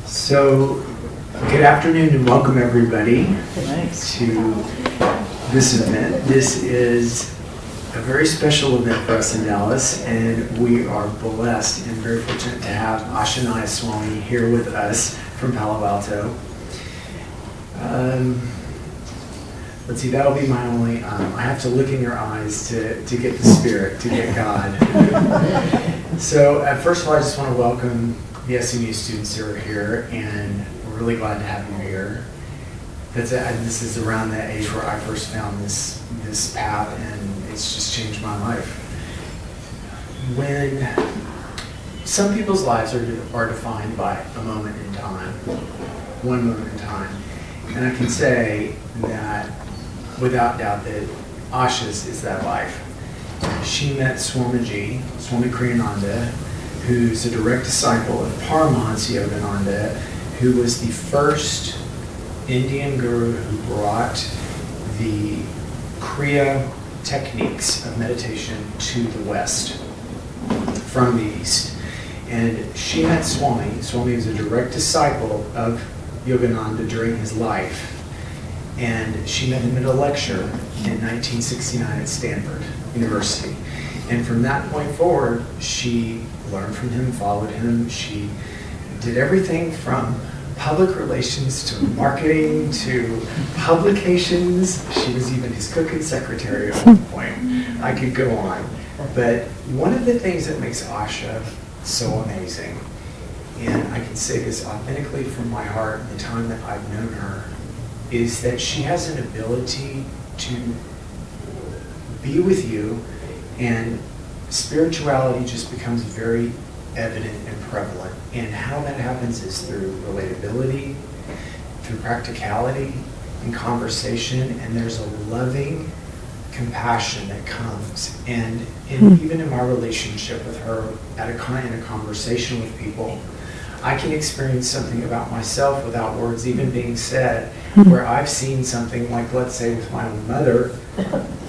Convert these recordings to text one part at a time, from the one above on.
So, good afternoon and welcome everybody to this event. This is a very special event for us in Dallas, and we are blessed and very fortunate to have Asha Nayaswami here with us from Palo Alto. Let's see, that'll be my only, I have to look in your eyes to get the Spirit, to get God. So, first of all, I just want to welcome the SMU students who are here, and we're really glad to have you here. This is around that age where I first found this path, and it's just changed my life. When some people's lives are defined by a moment in time, one moment in time, and I can say that without doubt that Asha's is that life. She met Swami Kriyananda, who's a direct disciple of Paramahansa Yogananda, who was the first Indian guru who brought the Kriya techniques of meditation to the West from the East. And she met Swami. Swami was a direct disciple of Yogananda during his life. And she met him at a lecture in 1969 at Stanford University. And from that point forward, she learned from him, followed him. She did everything from public relations to marketing to publications. She was even his cook and secretary at one point. I could go on. But one of the things that makes Asha so amazing, and I can say this authentically from my heart in the time that I've known her, is that she has an ability to be with you, and spirituality just becomes very evident and prevalent. And how that happens is through relatability, through practicality, and conversation, and there's a loving compassion that comes. And even in my relationship with her, in a conversation with people, I can experience something about myself without words even being said, where I've seen something like, let's say, with my own mother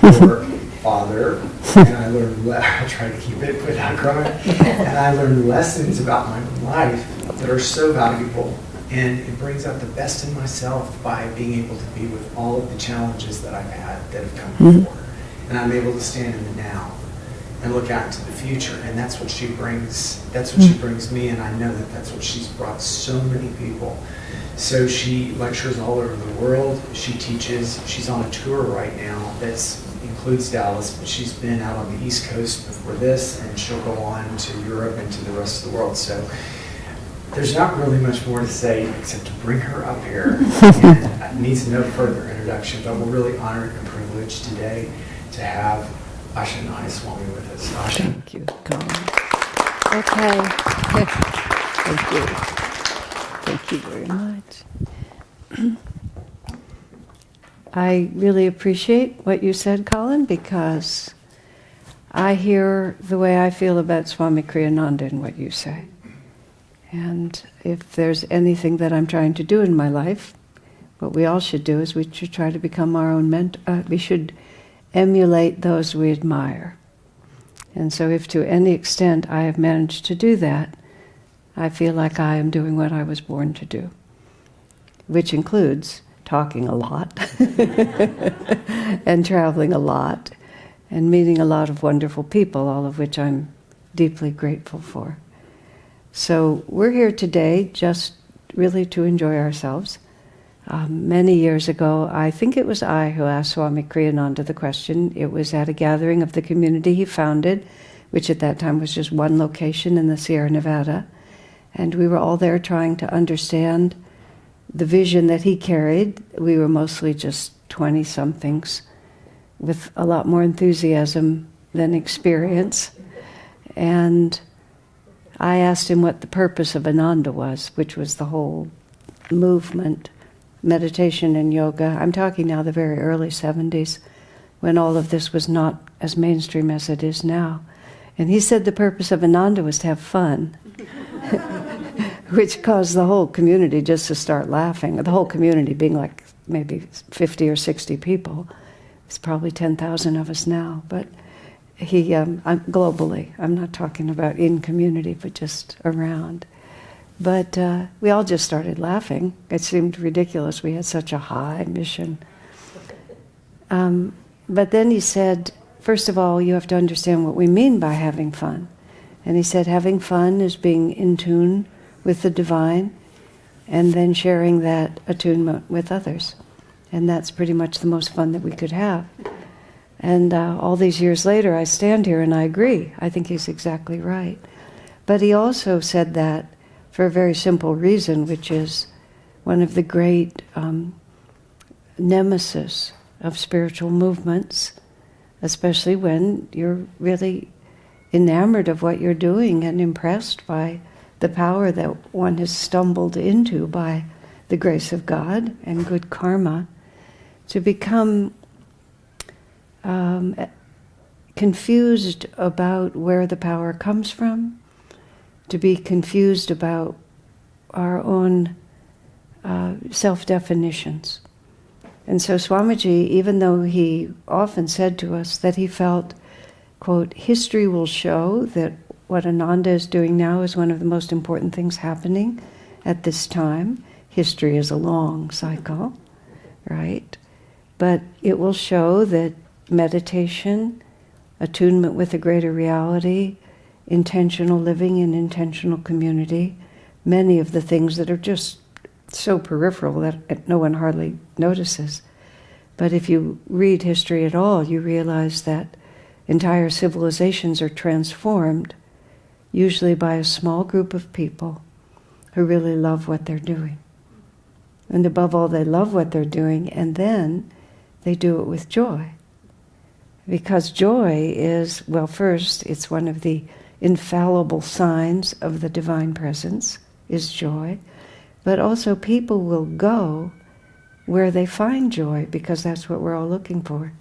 or father, and I learned, I try to keep it without growing, and I learned lessons about my own life that are so valuable, and it brings out the best in myself by being able to be with all of the challenges that I've had that have come before, and I'm able to stand in the now and look out into the future, and that's what she brings. That's what she brings me, and I know that that's what she's brought so many people. So she lectures all over the world. She teaches. She's on a tour right now that includes Dallas, but she's been out on the East Coast before this, and she'll go on to Europe and to the rest of the world. So there's not really much more to say except to bring her up here. And it needs no further introduction, but we're really honored and privileged today to have Asha Nayaswami with us. Asha. Thank you, Colin. Okay. Thank you. Thank you very much. I really appreciate what you said, Colin, because I hear the way I feel about Swami Kriyananda in what you say. And if there's anything that I'm trying to do in my life, what we all should do is we should try to become our own mentor. We should emulate those we admire. And so if to any extent I have managed to do that, I feel like I am doing what I was born to do, which includes talking a lot and traveling a lot and meeting a lot of wonderful people, all of which I'm deeply grateful for. So we're here today just really to enjoy ourselves. Many years ago, I think it was I who asked Swami Kriyananda the question. It was at a gathering of the community he founded, which at that time was just one location in the Sierra Nevada. And we were all there trying to understand the vision that he carried. We were mostly just 20-somethings with a lot more enthusiasm than experience. And I asked him what the purpose of Ananda was, which was the whole movement, meditation and yoga. I'm talking now the very early 70s, when all of this was not as mainstream as it is now. And he said the purpose of Ananda was to have fun, which caused the whole community just to start laughing. The whole community being like maybe 50 or 60 people. It's probably 10,000 of us now, but globally, I'm not talking about in community, but just around. But we all just started laughing. It seemed ridiculous. We had such a high mission. But then he said, first of all, you have to understand what we mean by having fun. And he said having fun is being in tune with the divine and then sharing that attunement with others. And that's pretty much the most fun that we could have. And all these years later, I stand here and I agree. I think he's exactly right. But he also said that for a very simple reason, which is one of the great nemesis of spiritual movements, especially when you're really enamored of what you're doing and impressed by the power that one has stumbled into by the grace of God and good karma, to become confused about where the power comes from, to be confused about our own self-definitions. And so Swamiji, even though he often said to us that he felt, quote, history will show that what Ananda is doing now is one of the most important things happening at this time. History is a long cycle, right? But it will show that meditation, attunement with a greater reality, intentional living in intentional community, many of the things that are just so peripheral that no one hardly notices. But if you read history at all, you realize that entire civilizations are transformed, usually by a small group of people who really love what they're doing. And above all, they love what they're doing, and then they do it with joy. Because joy is, well, first, it's one of the infallible signs of the divine presence, is joy. But also people will go where they find joy, because that's what we're all looking for.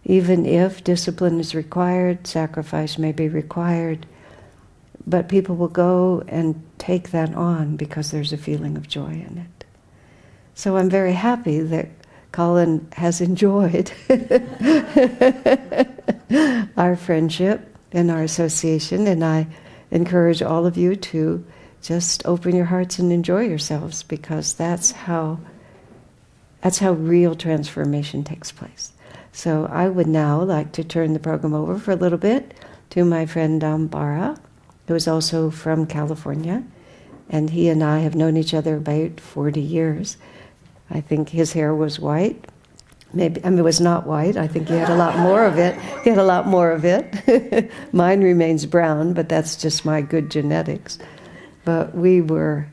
Even if discipline is required, sacrifice may be required, but people will go and take that on because there's a feeling of joy in it. So I'm very happy that Colin has enjoyed our friendship and our association, and I encourage all of you to just open your hearts and enjoy yourselves, because that's how real transformation takes place. So I would now like to turn the program over for a little bit to my friend Bara, who is also from California, and he and I have known each other about 40 years. I think his hair was white. Maybe, I mean, it was not white. I think he had a lot more of it. He had a lot more of it. Mine remains brown, but that's just my good genetics. But we were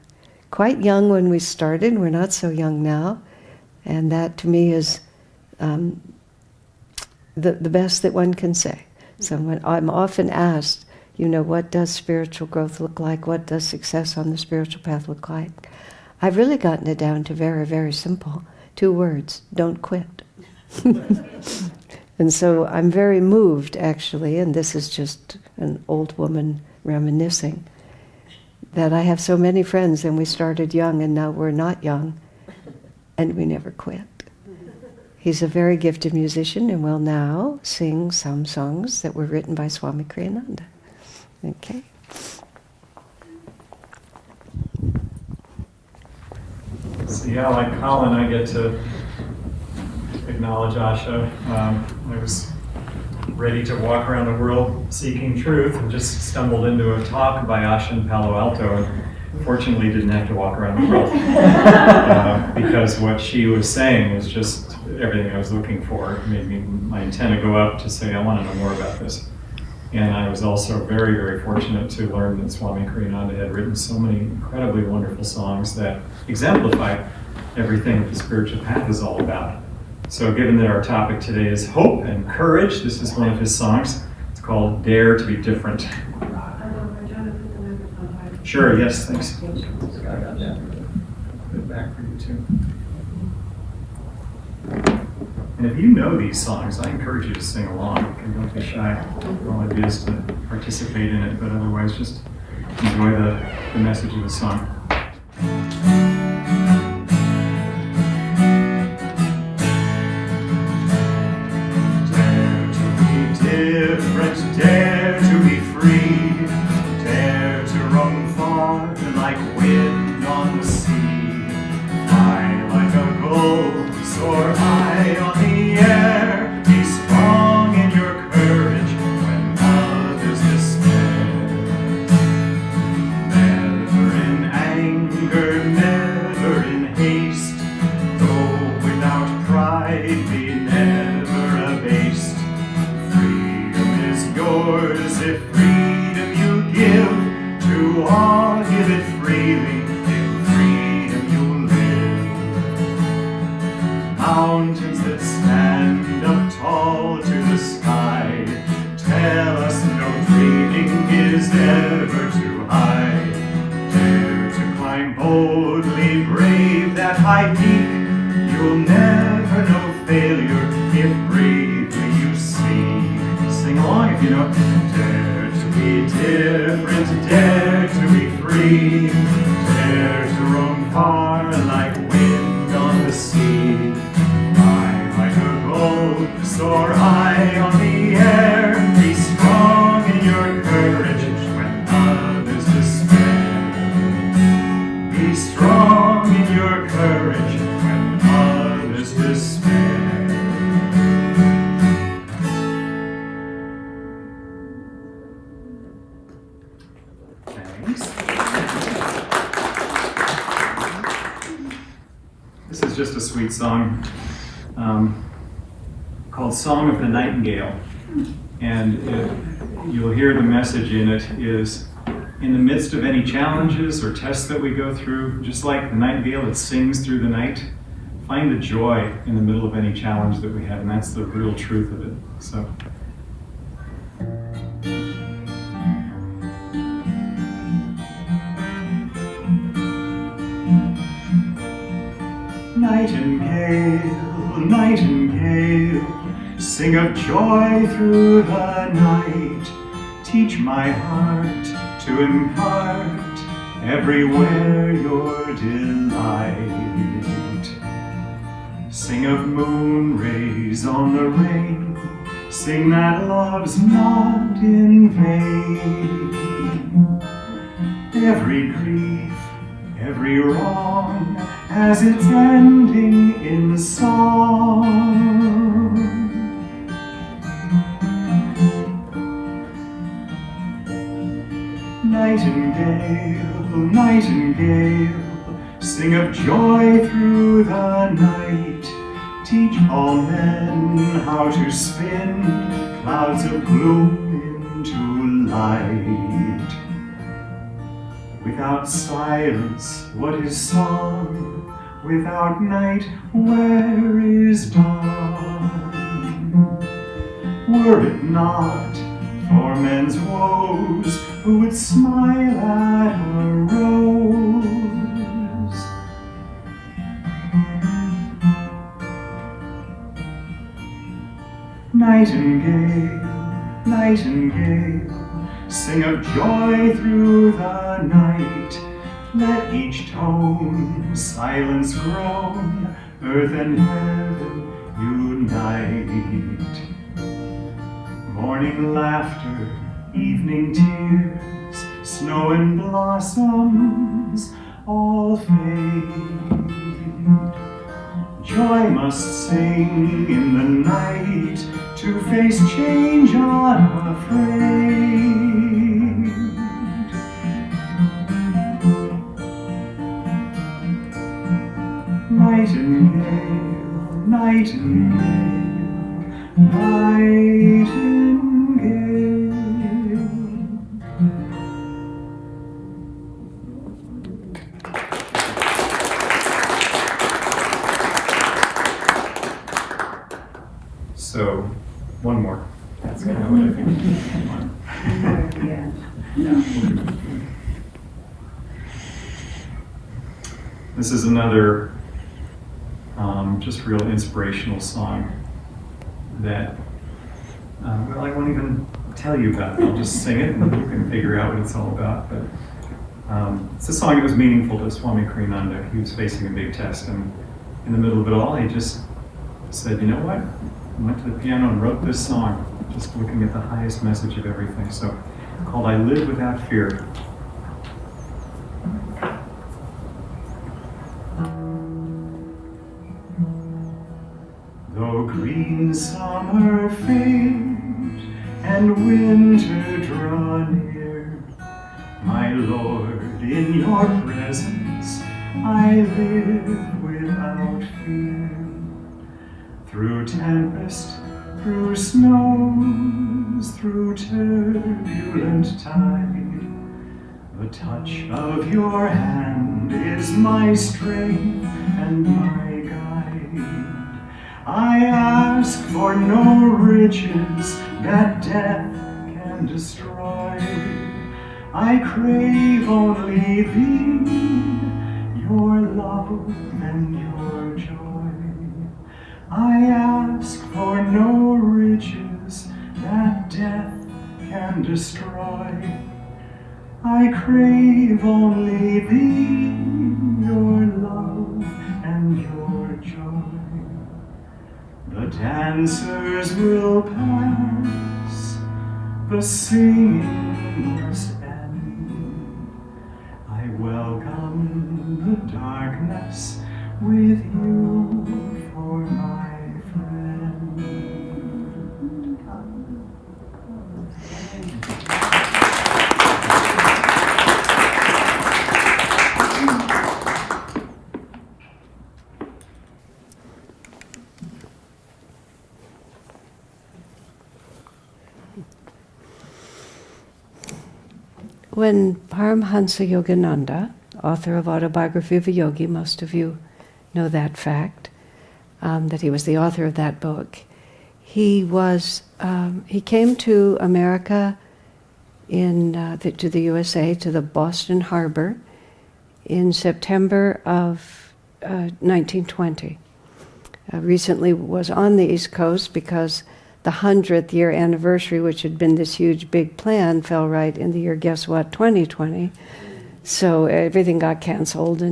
quite young when we started. We're not so young now. And that, to me, is the best that one can say. So when I'm often asked, what does spiritual growth look like? What does success on the spiritual path look like? I've really gotten it down to very, very simple. 2 words: don't quit. And so I'm very moved, actually, and this is just an old woman reminiscing, that I have so many friends, and we started young, and now we're not young, and we never quit. He's a very gifted musician, and will now sing some songs that were written by Swami Kriyananda. Okay. So yeah, like Colin, I get to acknowledge Asha. I was ready to walk around the world seeking truth and just stumbled into a talk by Asha in Palo Alto, and fortunately didn't have to walk around the world because what she was saying was just everything I was looking for. It made me my antenna go up to say, I want to know more about this. And I was also very, very fortunate to learn that Swami Kriyananda had written so many incredibly wonderful songs that exemplify everything that the spiritual path is all about. So given that our topic today is hope and courage, this is one of his songs. It's called Dare to be Different. Sure, yes, thanks. Put it back for you too. And if you know these songs, I encourage you to sing along. And don't be shy. All it is to participate in it, but otherwise just enjoy the message of the song. Dare to be different, dare to be free, dare to roam far like wind. boldly brave that high peak. You'll never know failure if bravely you seek. Sing along if you know. Dare to be different, dare to be free, dare to roam far like wind on the sea. Fly like a gull, soar high on the air. Be strong in your courage when others despair. Be strong in your courage when others despair. Thanks. This is just a sweet song called Song of the Nightingale. And you'll hear the message in it is, in the midst of any challenges or tests that we go through, just like the nightingale that sings through the night, find the joy in the middle of any challenge that we have, and that's the real truth of it. So. Nightingale, nightingale, sing of joy through the night. Teach my heart to impart everywhere your delight. Sing of moon rays on the rain, sing that love's not in vain. Every grief, every wrong has its ending in song. Nightingale, nightingale, sing of joy through the night. Teach all men how to spin clouds of gloom into light. Without silence, what is song? Without night, where is dawn? Were it not for men's woes, who would smile at a rose? Nightingale, nightingale, sing of joy through the night. Let each tone silence groan, earth and heaven unite. Morning laughter, evening tears, snow and blossoms all fade. Joy must sing in the night to face change unafraid. Nightingale, nightingale, nightingale. So, one more. That's kind of what I think. This is another just real inspirational song that, well, I won't even tell you about it. I'll just sing it and you can figure out what it's all about. But it's a song that was meaningful to Swami Kriyananda. He was facing a big test, and in the middle of it all, he just said, you know what? I went to the piano and wrote this song, just looking at the highest message of everything. So, called I Live Without Fear. Though green summer fade and winter draw near, my Lord, in your presence I live without fear. Through tempest, through snows, through turbulent tide, the touch of your hand is my strength and my guide. I ask for no riches that death can destroy. I crave only thee, love and your joy. I ask for no riches that death can destroy. I crave only thee, your love and your joy. The dancers will pass, the singing must end. I welcome the darkness with you for my friend. When Paramhansa Yogananda, author of Autobiography of a Yogi, most of you know that fact, that he was the author of that book. He came to America to the USA, to the Boston Harbor in September of 1920. Recently was on the East Coast because the 100th year anniversary, which had been this huge big plan, fell right in the year, guess what, 2020. So everything got canceled.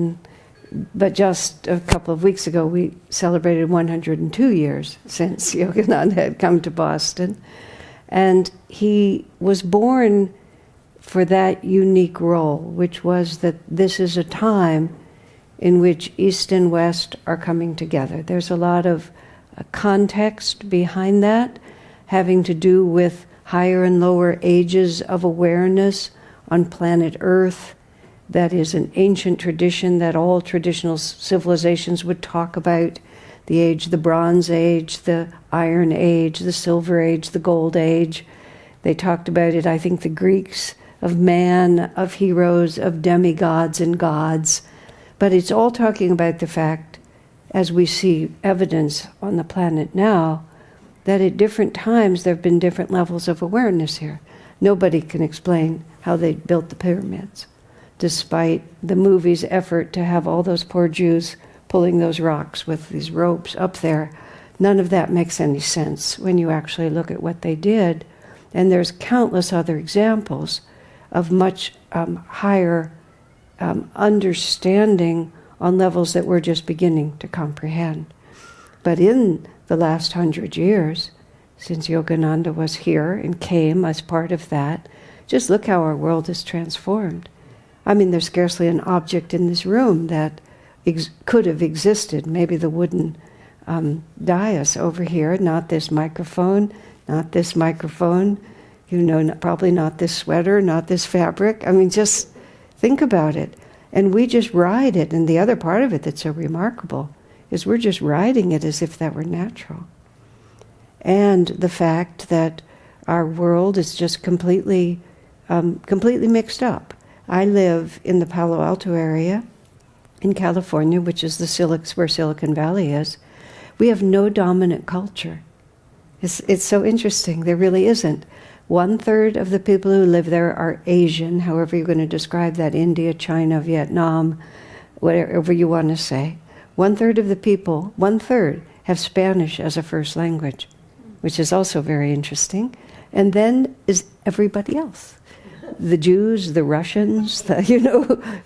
But just a couple of weeks ago, we celebrated 102 years since Yogananda had come to Boston. And he was born for that unique role, which was that this is a time in which East and West are coming together. There's a lot of context behind that, having to do with higher and lower ages of awareness on planet Earth. That is an ancient tradition that all traditional civilizations would talk about. The age, the Bronze Age, the Iron Age, the Silver Age, the Gold Age. They talked about it, I think, the Greeks, of man, of heroes, of demigods and gods. But it's all talking about the fact, as we see evidence on the planet now, that at different times there have been different levels of awareness here. Nobody can explain how they built the pyramids, despite the movie's effort to have all those poor Jews pulling those rocks with these ropes up there. None of that makes any sense when you actually look at what they did. And there's countless other examples of much higher understanding on levels that we're just beginning to comprehend. But in the last 100 years, since Yogananda was here and came as part of that, just look how our world is transformed. I mean, there's scarcely an object in this room that could have existed. Maybe the wooden dais over here, not this microphone, probably not this sweater, not this fabric. I mean, just think about it. And we just ride it. And the other part of it that's so remarkable is we're just riding it as if that were natural. And the fact that our world is just completely mixed up. I live in the Palo Alto area in California, which is where Silicon Valley is. We have no dominant culture. It's so interesting. There really isn't. 1/3 of the people who live there are Asian, however you're going to describe that, India, China, Vietnam, whatever you want to say. 1/3 of the people, 1/3, have Spanish as a first language, which is also very interesting. And then is everybody else. The Jews, the Russians,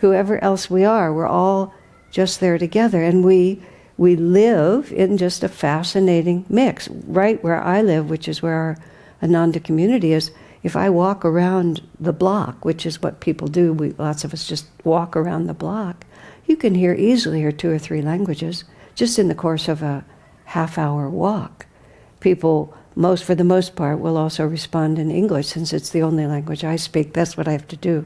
whoever else we are, we're all just there together. And we live in just a fascinating mix. Right where I live, which is where our Ananda community is, if I walk around the block, which is what people do, lots of us just walk around the block, you can easily hear 2 or 3 languages just in the course of a half-hour walk. People, for the most part, will also respond in English, since it's the only language I speak. That's what I have to do.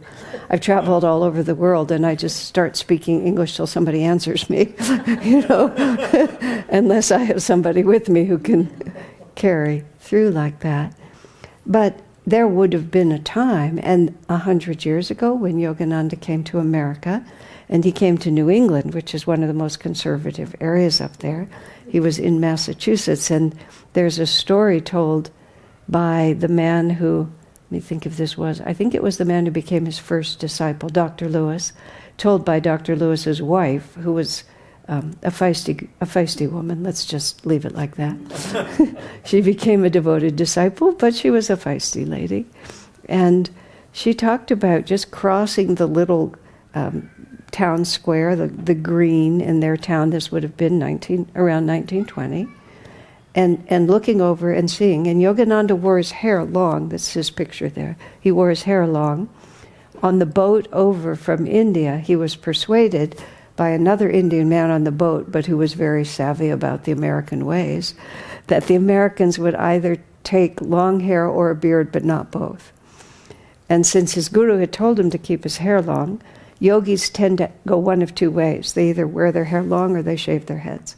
I've traveled all over the world, and I just start speaking English till somebody answers me, unless I have somebody with me who can carry through like that. But there would have been a time, and 100 years ago, when Yogananda came to America, and he came to New England, which is one of the most conservative areas up there. He was in Massachusetts, and there's a story told by the man who, let me think if this was, I think it was the man who became his first disciple, Dr. Lewis, told by Dr. Lewis's wife, who was a feisty woman. Let's just leave it like that. She became a devoted disciple, but she was a feisty lady. And she talked about just crossing the little town square, the green in their town. This would have been around 1920. And looking over and seeing. And Yogananda wore his hair long. That's his picture there. He wore his hair long. On the boat over from India, he was persuaded by another Indian man on the boat, but who was very savvy about the American ways, that the Americans would either take long hair or a beard, but not both. And since his guru had told him to keep his hair long, yogis tend to go one of two ways. They either wear their hair long or they shave their heads.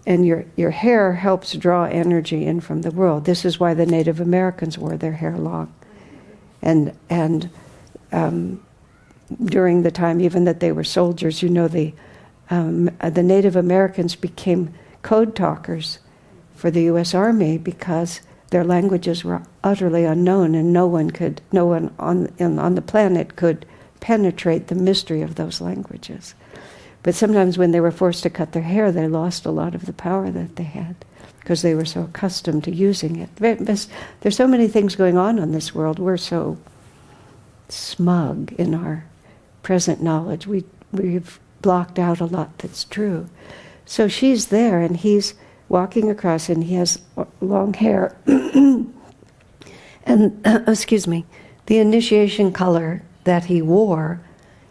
And your hair helps draw energy in from the world. This is why the Native Americans wore their hair long. And during the time even that they were soldiers, you know, the Native Americans became code talkers for the U.S. Army because their languages were utterly unknown, and no one on the planet could penetrate the mystery of those languages. But sometimes when they were forced to cut their hair, they lost a lot of the power that they had because they were so accustomed to using it. There's so many things going on in this world. We're so smug in our present knowledge. We've blocked out a lot that's true. So she's there, and he's walking across, and he has long hair. And, excuse me, the initiation color that he wore,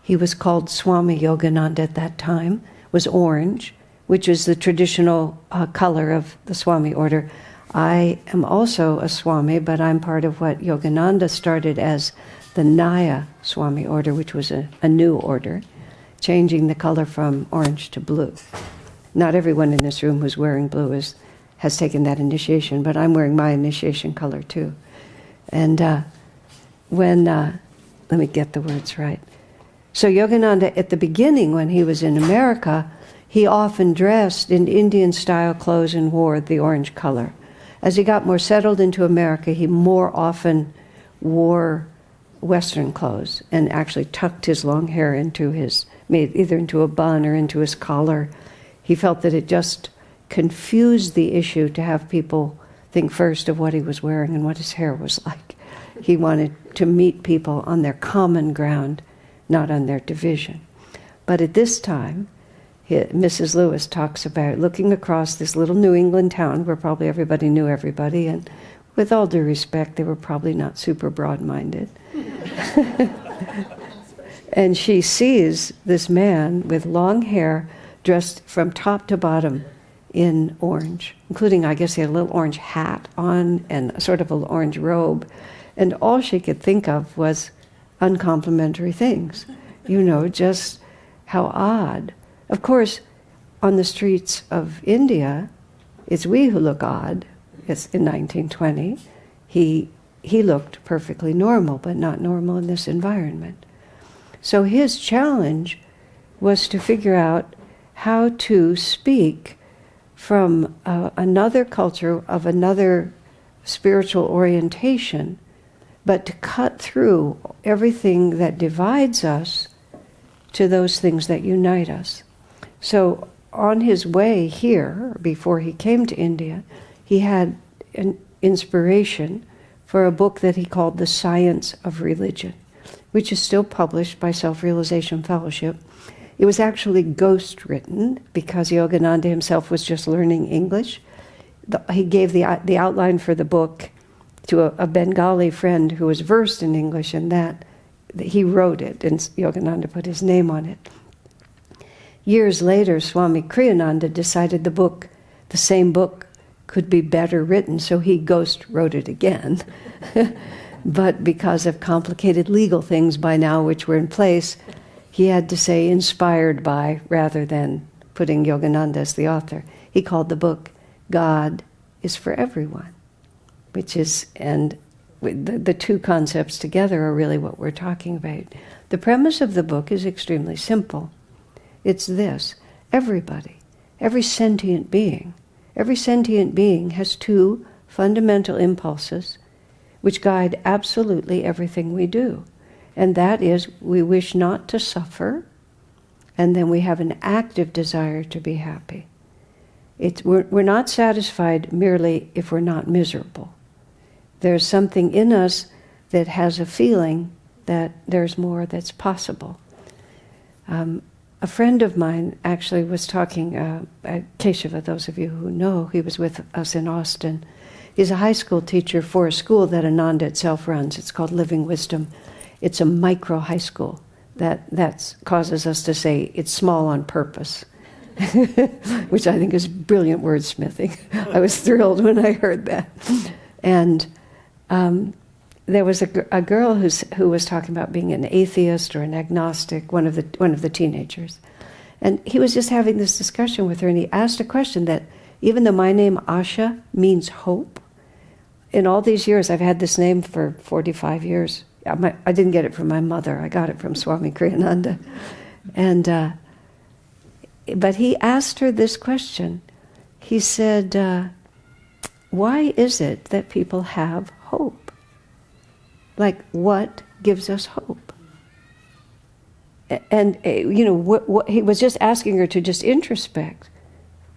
he was called Swami Yogananda at that time, was orange, which is the traditional color of the Swami order. I am also a Swami, but I'm part of what Yogananda started as the Nayaswami order, which was a new order, changing the color from orange to blue. Not everyone in this room who's wearing blue has taken that initiation, but I'm wearing my initiation color too. And let me get the words right. So Yogananda, at the beginning when he was in America, he often dressed in Indian-style clothes and wore the orange color. As he got more settled into America, he more often wore Western clothes and actually tucked his long hair either into a bun or into his collar. He felt that it just confused the issue to have people think first of what he was wearing and what his hair was like. He wanted to meet people on their common ground, not on their division. But at this time, Mrs. Lewis talks about looking across this little New England town where probably everybody knew everybody, and with all due respect, they were probably not super broad-minded. And she sees this man with long hair dressed from top to bottom in orange, including, I guess, he had a little orange hat on and sort of an orange robe. And all she could think of was uncomplimentary things. You know, just how odd. Of course, on the streets of India, it's we who look odd. It's in 1920. He looked perfectly normal, but not normal in this environment. So his challenge was to figure out how to speak from another culture of another spiritual orientation, but to cut through everything that divides us to those things that unite us. So on his way here, before he came to India, he had an inspiration for a book that he called The Science of Religion, which is still published by Self-Realization Fellowship. It was actually ghost-written because Yogananda himself was just learning English. He gave the outline for the book to a Bengali friend who was versed in English, and that he wrote it, and Yogananda put his name on it. Years later, Swami Kriyananda decided the same book, could be better written, so he ghost wrote it again. But because of complicated legal things by now which were in place, he had to say inspired by rather than putting Yogananda as the author. He called the book God is for Everyone, which is, and the two concepts together are really what we're talking about. The premise of the book is extremely simple. It's this: everybody, every sentient being has two fundamental impulses which guide absolutely everything we do. And that is, we wish not to suffer, and then we have an active desire to be happy. We're not satisfied merely if we're not miserable. There's something in us that has a feeling that there's more that's possible. A friend of mine actually was talking, Keshava, those of you who know, he was with us in Austin. He's a high school teacher for a school that Ananda itself runs. It's called Living Wisdom. It's a micro high school. That causes us to say it's small on purpose, which I think is brilliant wordsmithing. I was thrilled when I heard that. And there was a girl who was talking about being an atheist or an agnostic, one of the teenagers. And he was just having this discussion with her, and he asked a question that, even though my name Asha means hope, in all these years, I've had this name for 45 years. I didn't get it from my mother. I got it from Swami Kriyananda. And, but he asked her this question. He said, why is it that people have hope? Like, what gives us hope? And, what he was just asking her to just introspect.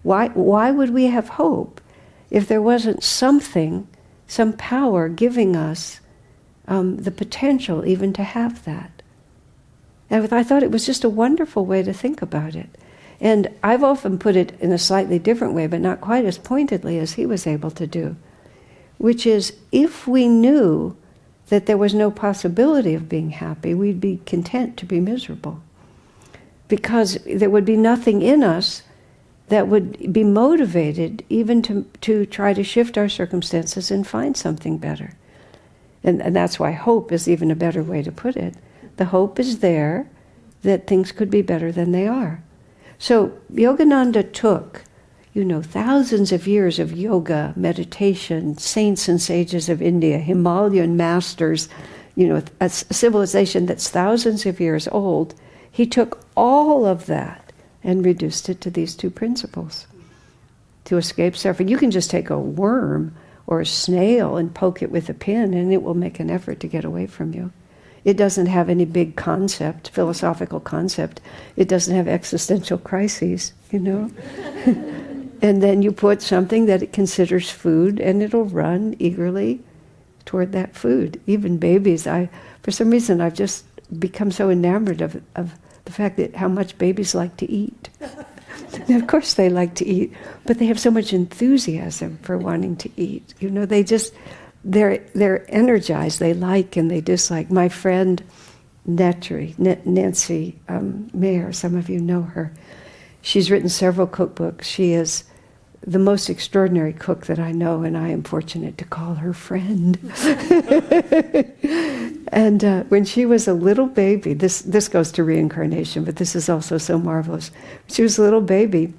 Why would we have hope if there wasn't something, some power giving us the potential even to have that? And I thought it was just a wonderful way to think about it. And I've often put it in a slightly different way, but not quite as pointedly as he was able to do, which is, if we knew that there was no possibility of being happy, we'd be content to be miserable. Because there would be nothing in us that would be motivated even to try to shift our circumstances and find something better. And that's why hope is even a better way to put it. The hope is there that things could be better than they are. So Yogananda took, thousands of years of yoga, meditation, saints and sages of India, Himalayan masters, a civilization that's thousands of years old. He took all of that and reduced it to these two principles. To escape suffering, you can just take a worm or a snail and poke it with a pin, and it will make an effort to get away from you. It doesn't have any big concept, philosophical concept. It doesn't have existential crises, And then you put something that it considers food, and it'll run eagerly toward that food. Even babies, for some reason, I've just become so enamored of the fact that how much babies like to eat. And of course they like to eat, but they have so much enthusiasm for wanting to eat. They're energized, they like and they dislike. My friend Nancy Mayer, some of you know her. She's written several cookbooks. She is the most extraordinary cook that I know, and I am fortunate to call her friend. And when she was a little baby, this goes to reincarnation, but this is also so marvelous. When she was a little baby,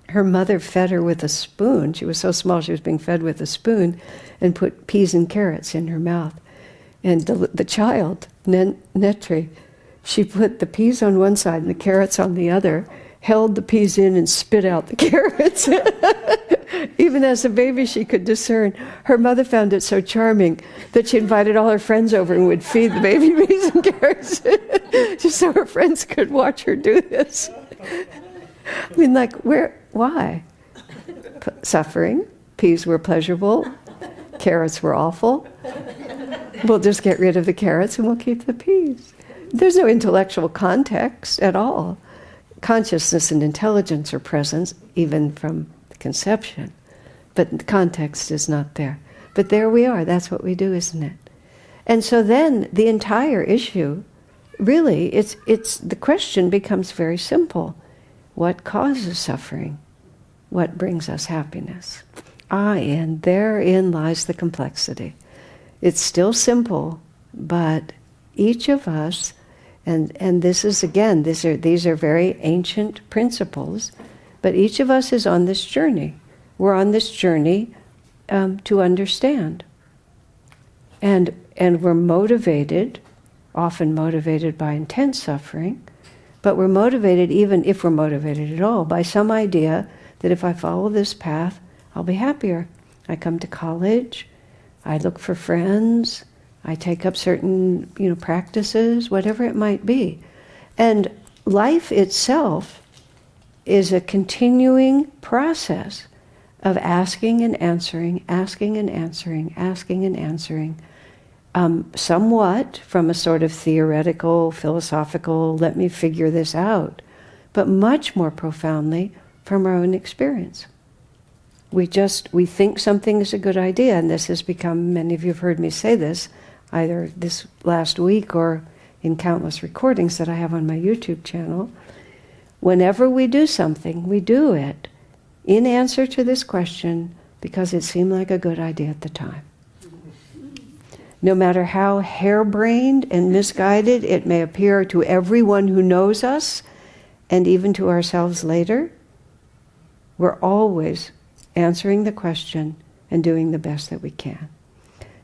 her mother fed her with a spoon. She was so small, she was being fed with a spoon, and put peas and carrots in her mouth. And the child, Netri, she put the peas on one side and the carrots on the other, held the peas in and spit out the carrots. Even as a baby, she could discern. Her mother found it so charming that she invited all her friends over and would feed the baby peas and carrots, just so her friends could watch her do this. I mean, why? Suffering. Peas were pleasurable. Carrots were awful. We'll just get rid of the carrots and we'll keep the peas. There's no intellectual context at all. Consciousness and intelligence are present, even from the conception, but the context is not there. But there we are, that's what we do, isn't it? And so then the entire issue, really, it's the question becomes very simple. What causes suffering? What brings us happiness? And therein lies the complexity. It's still simple, but each of us, and this is, again, these are very ancient principles, but each of us is on this journey. We're on this journey to understand. And we're motivated, often motivated by intense suffering, but we're motivated, even if we're motivated at all, by some idea that if I follow this path, I'll be happier. I come to college, I look for friends, I take up certain, practices, whatever it might be. And life itself is a continuing process of asking and answering, asking and answering, asking and answering, somewhat from a sort of theoretical, philosophical, let me figure this out, but much more profoundly from our own experience. We think something is a good idea, and this has become, many of you have heard me say this, either this last week or in countless recordings that I have on my YouTube channel. Whenever we do something, we do it in answer to this question because it seemed like a good idea at the time. No matter how harebrained and misguided it may appear to everyone who knows us, and even to ourselves later, we're always answering the question and doing the best that we can.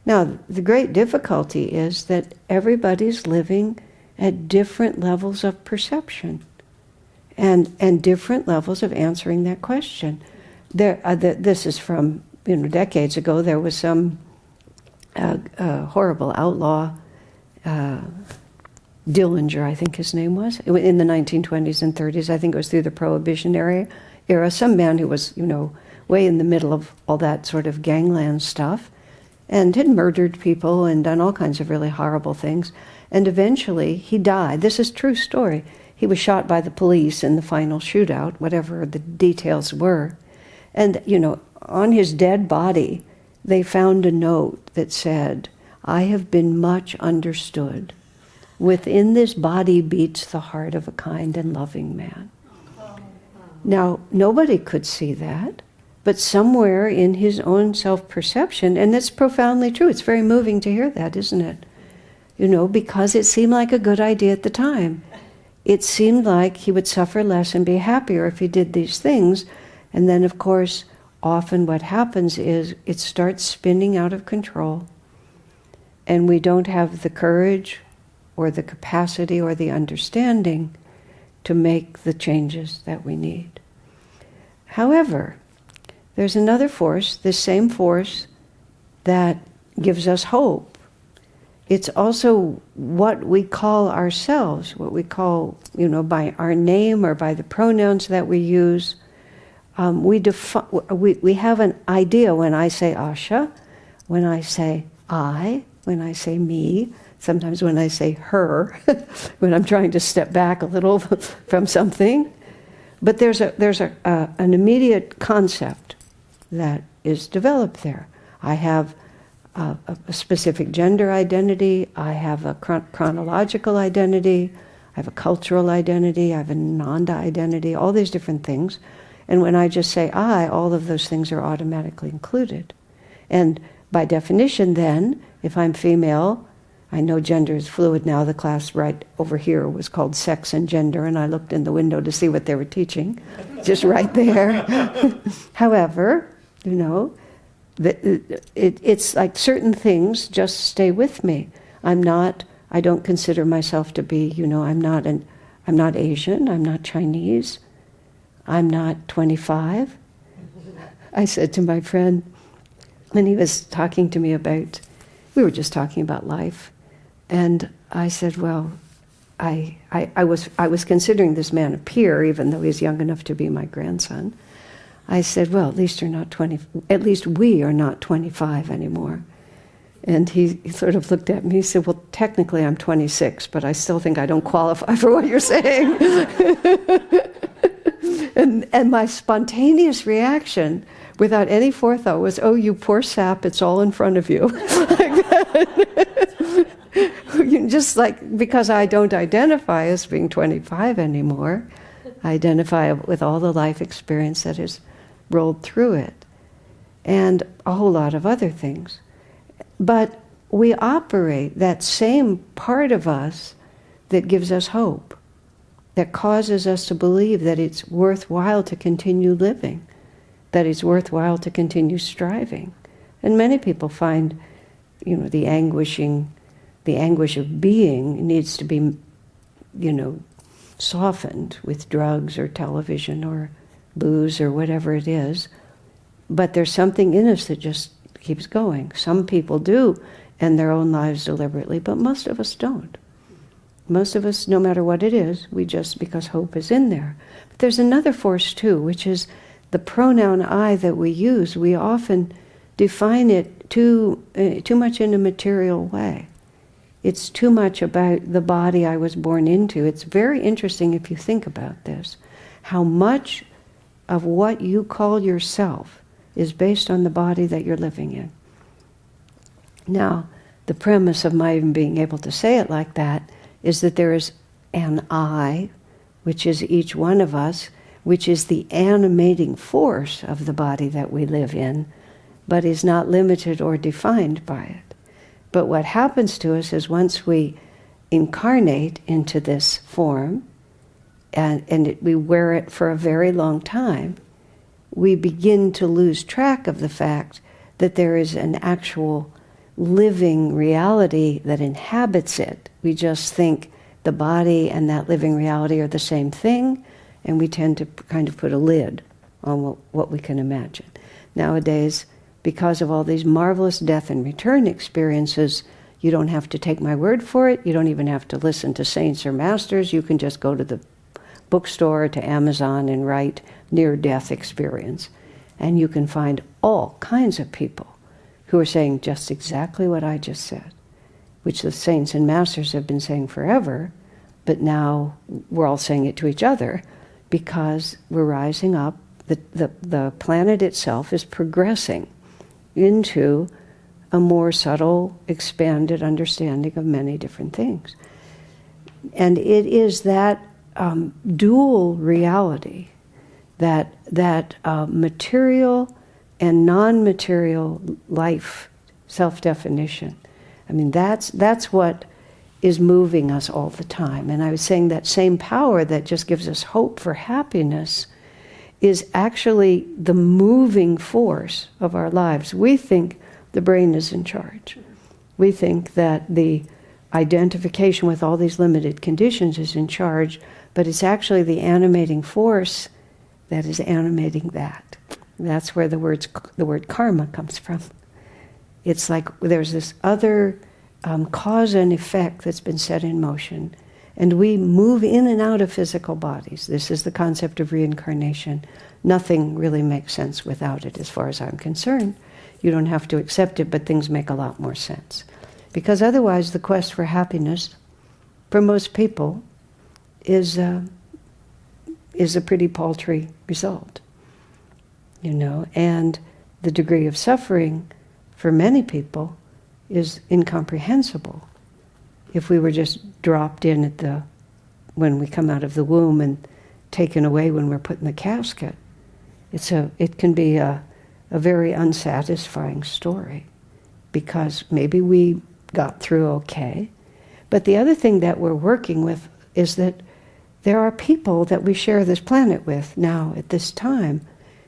Now, the great difficulty is that everybody's living at different levels of perception and different levels of answering that question. This is from decades ago. There was some horrible outlaw, Dillinger, I think his name was, in the 1920s and 30s. I think it was through the Prohibition era. Some man who was, way in the middle of all that sort of gangland stuff, and had murdered people and done all kinds of really horrible things. And eventually he died. This is a true story. He was shot by the police in the final shootout, whatever the details were. And, on his dead body, they found a note that said, "I have been much understood. Within this body beats the heart of a kind and loving man." Now, nobody could see that, but somewhere in his own self-perception, and that's profoundly true. It's very moving to hear that, isn't it? Because it seemed like a good idea at the time. It seemed like he would suffer less and be happier if he did these things. And then, of course, often what happens is it starts spinning out of control, and we don't have the courage or the capacity or the understanding to make the changes that we need. However, there's another force, this same force that gives us hope. It's also what we call ourselves, what we call, by our name or by the pronouns that we use. We have an idea when I say Asha, when I say I, when I say me, sometimes when I say her, when I'm trying to step back a little from something. But there's an immediate concept that is developed there. I have a specific gender identity, I have a chronological identity, I have a cultural identity, I have a Nanda identity, all these different things. And when I just say I, all of those things are automatically included. And by definition then, if I'm female, I know gender is fluid now. The class right over here was called Sex and Gender, and I looked in the window to see what they were teaching, just right there. However, it's like certain things just stay with me. I don't consider myself to be, I'm not Asian, I'm not Chinese, I'm not 25. I said to my friend, when he was talking to me we were just talking about life, and I said, well, I was considering this man a peer, even though he's young enough to be my grandson. I said, well, at least we are not 25 anymore. And he sort of looked at me, he said, well, technically I'm 26, but I still think I don't qualify for what you're saying. And my spontaneous reaction, without any forethought, was, oh, you poor sap, it's all in front of you. Just like, because I don't identify as being 25 anymore, I identify with all the life experience that has rolled through it, and a whole lot of other things. But we operate that same part of us that gives us hope, that causes us to believe that it's worthwhile to continue living, that it's worthwhile to continue striving. And many people find, the anguish of being needs to be, softened with drugs or television or booze or whatever it is. But there's something in us that just keeps going. Some people do end their own lives deliberately, but most of us don't. Most of us, no matter what it is, we just, because hope is in there. But there's another force too, which is the pronoun I that we use. We often define it too much in a material way. It's too much about the body I was born into. It's very interesting if you think about this, how much of what you call yourself is based on the body that you're living in. Now, the premise of my even being able to say it like that is that there is an I, which is each one of us, which is the animating force of the body that we live in, but is not limited or defined by it. But what happens to us is once we incarnate into this form, and we wear it for a very long time, we begin to lose track of the fact that there is an actual living reality that inhabits it. We just think the body and that living reality are the same thing, and we tend to kind of put a lid on what we can imagine. Nowadays, because of all these marvelous death and return experiences, you don't have to take my word for it. You don't even have to listen to saints or masters. You can just go to the bookstore, to Amazon, and write near-death experience. And you can find all kinds of people who are saying just exactly what I just said, which the saints and masters have been saying forever, but now we're all saying it to each other because we're rising up. The planet itself is progressing into a more subtle, expanded understanding of many different things. And it is that dual reality, that material and non-material life self-definition. I mean, that's what is moving us all the time. And I was saying that same power that just gives us hope for happiness is actually the moving force of our lives. We think the brain is in charge. We think that the identification with all these limited conditions is in charge, but it's actually the animating force that is animating that. That's where the word karma comes from. It's like there's this other cause and effect that's been set in motion, and we move in and out of physical bodies. This is the concept of reincarnation. Nothing really makes sense without it, as far as I'm concerned. You don't have to accept it, but things make a lot more sense. Because otherwise, the quest for happiness, for most people, is a pretty paltry result. You know, and the degree of suffering for many people is incomprehensible. If we were just dropped in when we come out of the womb and taken away when we're put in the casket, it can be a very unsatisfying story, because maybe we got through okay. But the other thing that we're working with is that there are people that we share this planet with now at this time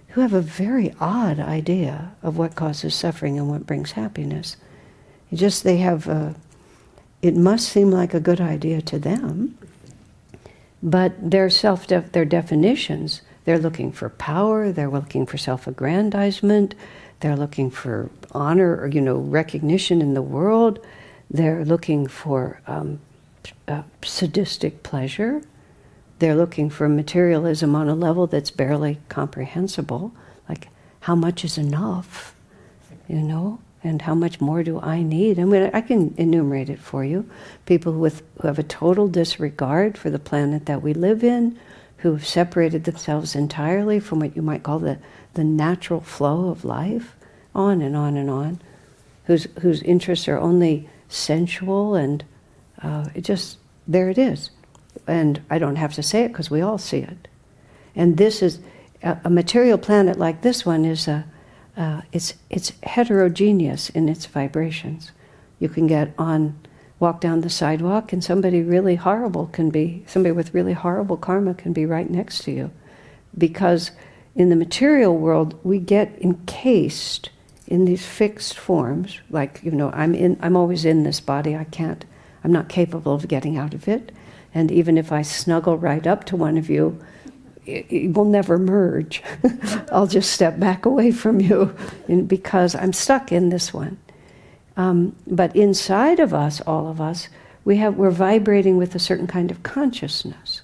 who have a very odd idea of what causes suffering and what brings happiness. It must seem like a good idea to them, but their definitions, they're looking for power, they're looking for self-aggrandizement, they're looking for honor or, recognition in the world, they're looking for sadistic pleasure, they're looking for materialism on a level that's barely comprehensible, like how much is enough, and how much more do I need? I mean, I can enumerate it for you. People who have a total disregard for the planet that we live in, who have separated themselves entirely from what you might call the natural flow of life, on and on and on, whose interests are only sensual, and there it is. And I don't have to say it because we all see it. And this is, a material planet like this one is it's heterogeneous in its vibrations. You can walk down the sidewalk, and somebody with really horrible karma can be right next to you. Because in the material world, we get encased in these fixed forms, like, I'm always in this body, I'm not capable of getting out of it. And even if I snuggle right up to one of you, it will never merge. I'll just step back away from you because I'm stuck in this one. But inside of us, all of us, we're vibrating with a certain kind of consciousness.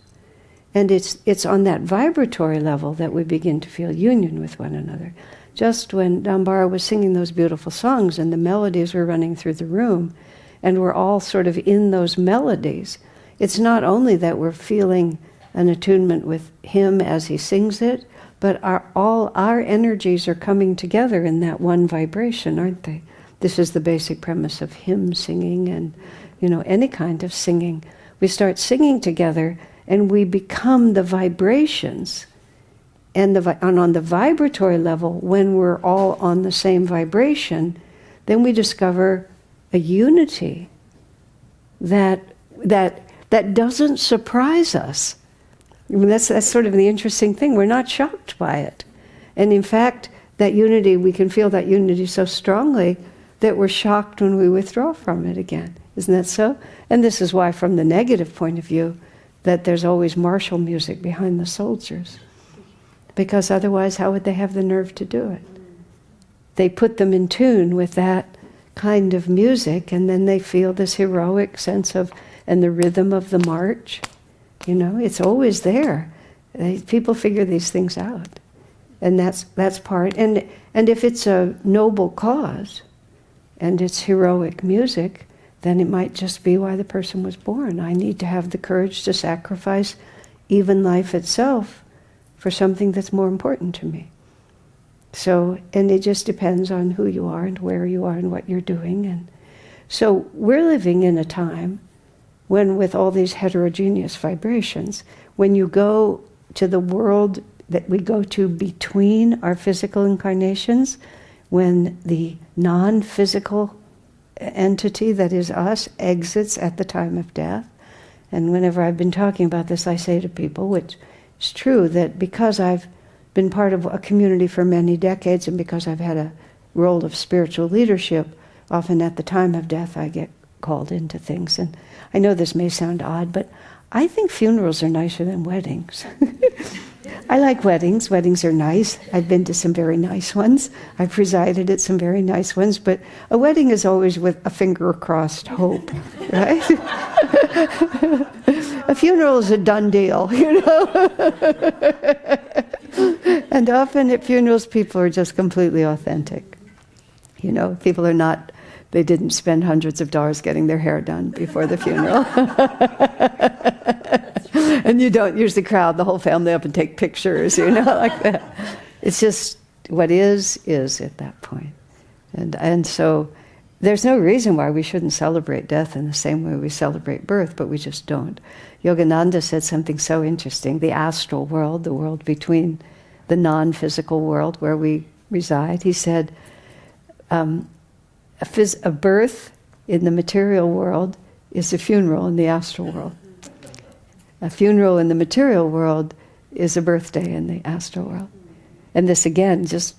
And it's on that vibratory level that we begin to feel union with one another. Just when Dambara was singing those beautiful songs and the melodies were running through the room, and we're all sort of in those melodies, it's not only that we're feeling an attunement with him as he sings it, but all our energies are coming together in that one vibration, aren't they? This is the basic premise of hymn singing and, any kind of singing. We start singing together and we become the vibrations. And on the vibratory level, when we're all on the same vibration, then we discover a unity that doesn't surprise us. I mean, that's sort of the interesting thing. We're not shocked by it. And in fact, that unity, we can feel that unity so strongly that we're shocked when we withdraw from it again. Isn't that so? And this is why, from the negative point of view, that there's always martial music behind the soldiers. Because otherwise, how would they have the nerve to do it? They put them in tune with that kind of music, and then they feel this heroic sense of, and the rhythm of the march. It's always there. People figure these things out. And that's part. And if it's a noble cause, and it's heroic music, then it might just be why the person was born. I need to have the courage to sacrifice even life itself for something that's more important to me. So, and it just depends on who you are and where you are and what you're doing. And so we're living in a time when, with all these heterogeneous vibrations, when you go to the world that we go to between our physical incarnations, when the non-physical entity that is us exits at the time of death. And whenever I've been talking about this, I say to people, which is true, that because I've been part of a community for many decades and because I've had a role of spiritual leadership, often at the time of death I get called into things. And I know this may sound odd, but I think funerals are nicer than weddings. I like weddings. Weddings are nice. I've been to some very nice ones. I've presided at some very nice ones, but a wedding is always with a finger-crossed hope, right? A funeral is a done deal, And often at funerals, people are just completely authentic. People are not, they didn't spend hundreds of dollars getting their hair done before the funeral. And you don't usually crowd the whole family up and take pictures, like that. It's just what is at that point. And so there's no reason why we shouldn't celebrate death in the same way we celebrate birth, but we just don't. Yogananda said something so interesting. The astral world, the world between the non-physical world where we reside, he said, a birth in the material world is a funeral in the astral world. A funeral in the material world is a birthday in the astral world. And this, again, just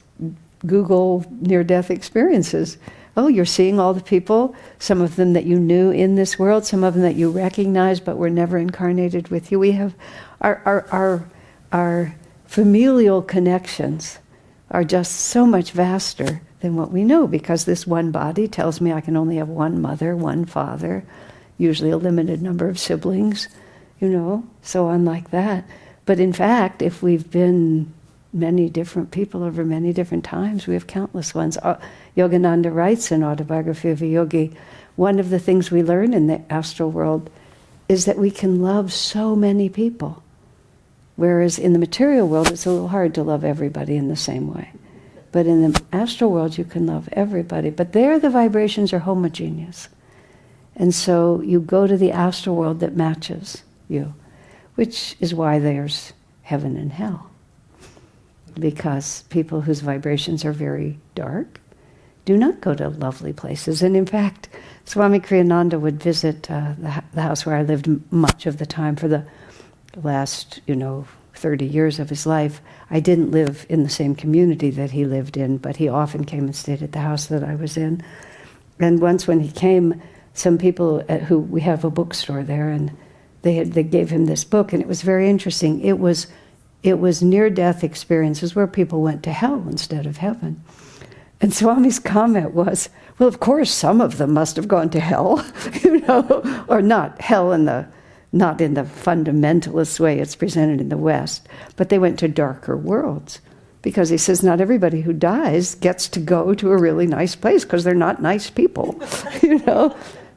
Google near-death experiences. Oh, you're seeing all the people, some of them that you knew in this world, some of them that you recognize but were never incarnated with you. We have our familial connections are just so much vaster than what we know, because this one body tells me I can only have one mother, one father, usually a limited number of siblings, so on like that. But in fact, if we've been many different people over many different times, we have countless ones. Yogananda writes in Autobiography of a Yogi, one of the things we learn in the astral world is that we can love so many people. Whereas in the material world, it's a little hard to love everybody in the same way. But in the astral world, you can love everybody. But there, the vibrations are homogeneous. And so you go to the astral world that matches you, which is why there's heaven and hell. Because people whose vibrations are very dark do not go to lovely places. And in fact, Swami Kriyananda would visit the house where I lived much of the time for the last, 30 years of his life. I didn't live in the same community that he lived in, but he often came and stayed at the house that I was in. And once when he came, some people who, we have a bookstore there, and they gave him this book, and it was very interesting. It was near-death experiences where people went to hell instead of heaven. And Swami's comment was, well, of course, some of them must have gone to hell, or not hell not in the fundamentalist way it's presented in the West, but they went to darker worlds. Because he says not everybody who dies gets to go to a really nice place because they're not nice people,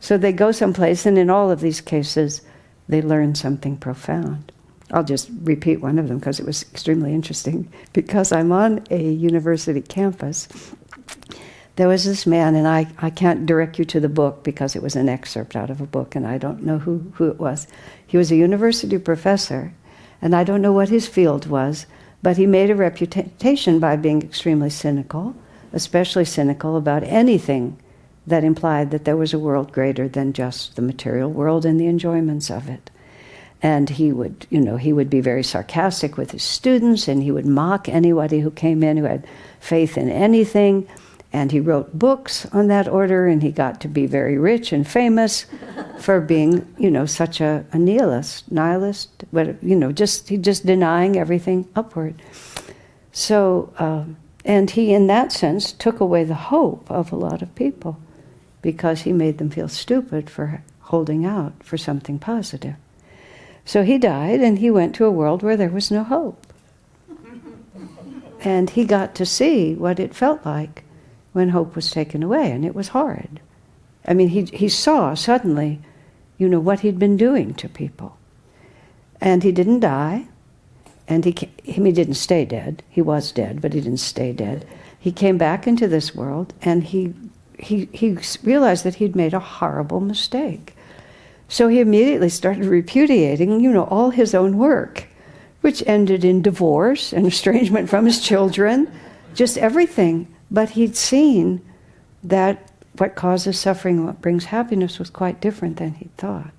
So they go someplace, and in all of these cases, they learn something profound. I'll just repeat one of them because it was extremely interesting. Because I'm on a university campus, there was this man, and I can't direct you to the book because it was an excerpt out of a book, and I don't know who it was. He was a university professor, and I don't know what his field was, but he made a reputation by being extremely cynical, especially cynical about anything that implied that there was a world greater than just the material world and the enjoyments of it. And he would be very sarcastic with his students, and he would mock anybody who came in who had faith in anything. And he wrote books on that order, and he got to be very rich and famous for being, such a nihilist, but, just denying everything upward. So, and he, in that sense, took away the hope of a lot of people because he made them feel stupid for holding out for something positive. So he died, and he went to a world where there was no hope. And he got to see what it felt like when hope was taken away, and it was horrid. I mean, he saw suddenly, what he'd been doing to people. And he didn't die, and he didn't stay dead. He was dead, but he didn't stay dead. He came back into this world, and he realized that he'd made a horrible mistake. So he immediately started repudiating, all his own work, which ended in divorce and estrangement from his children, just everything. But he'd seen that what causes suffering and what brings happiness was quite different than he thought.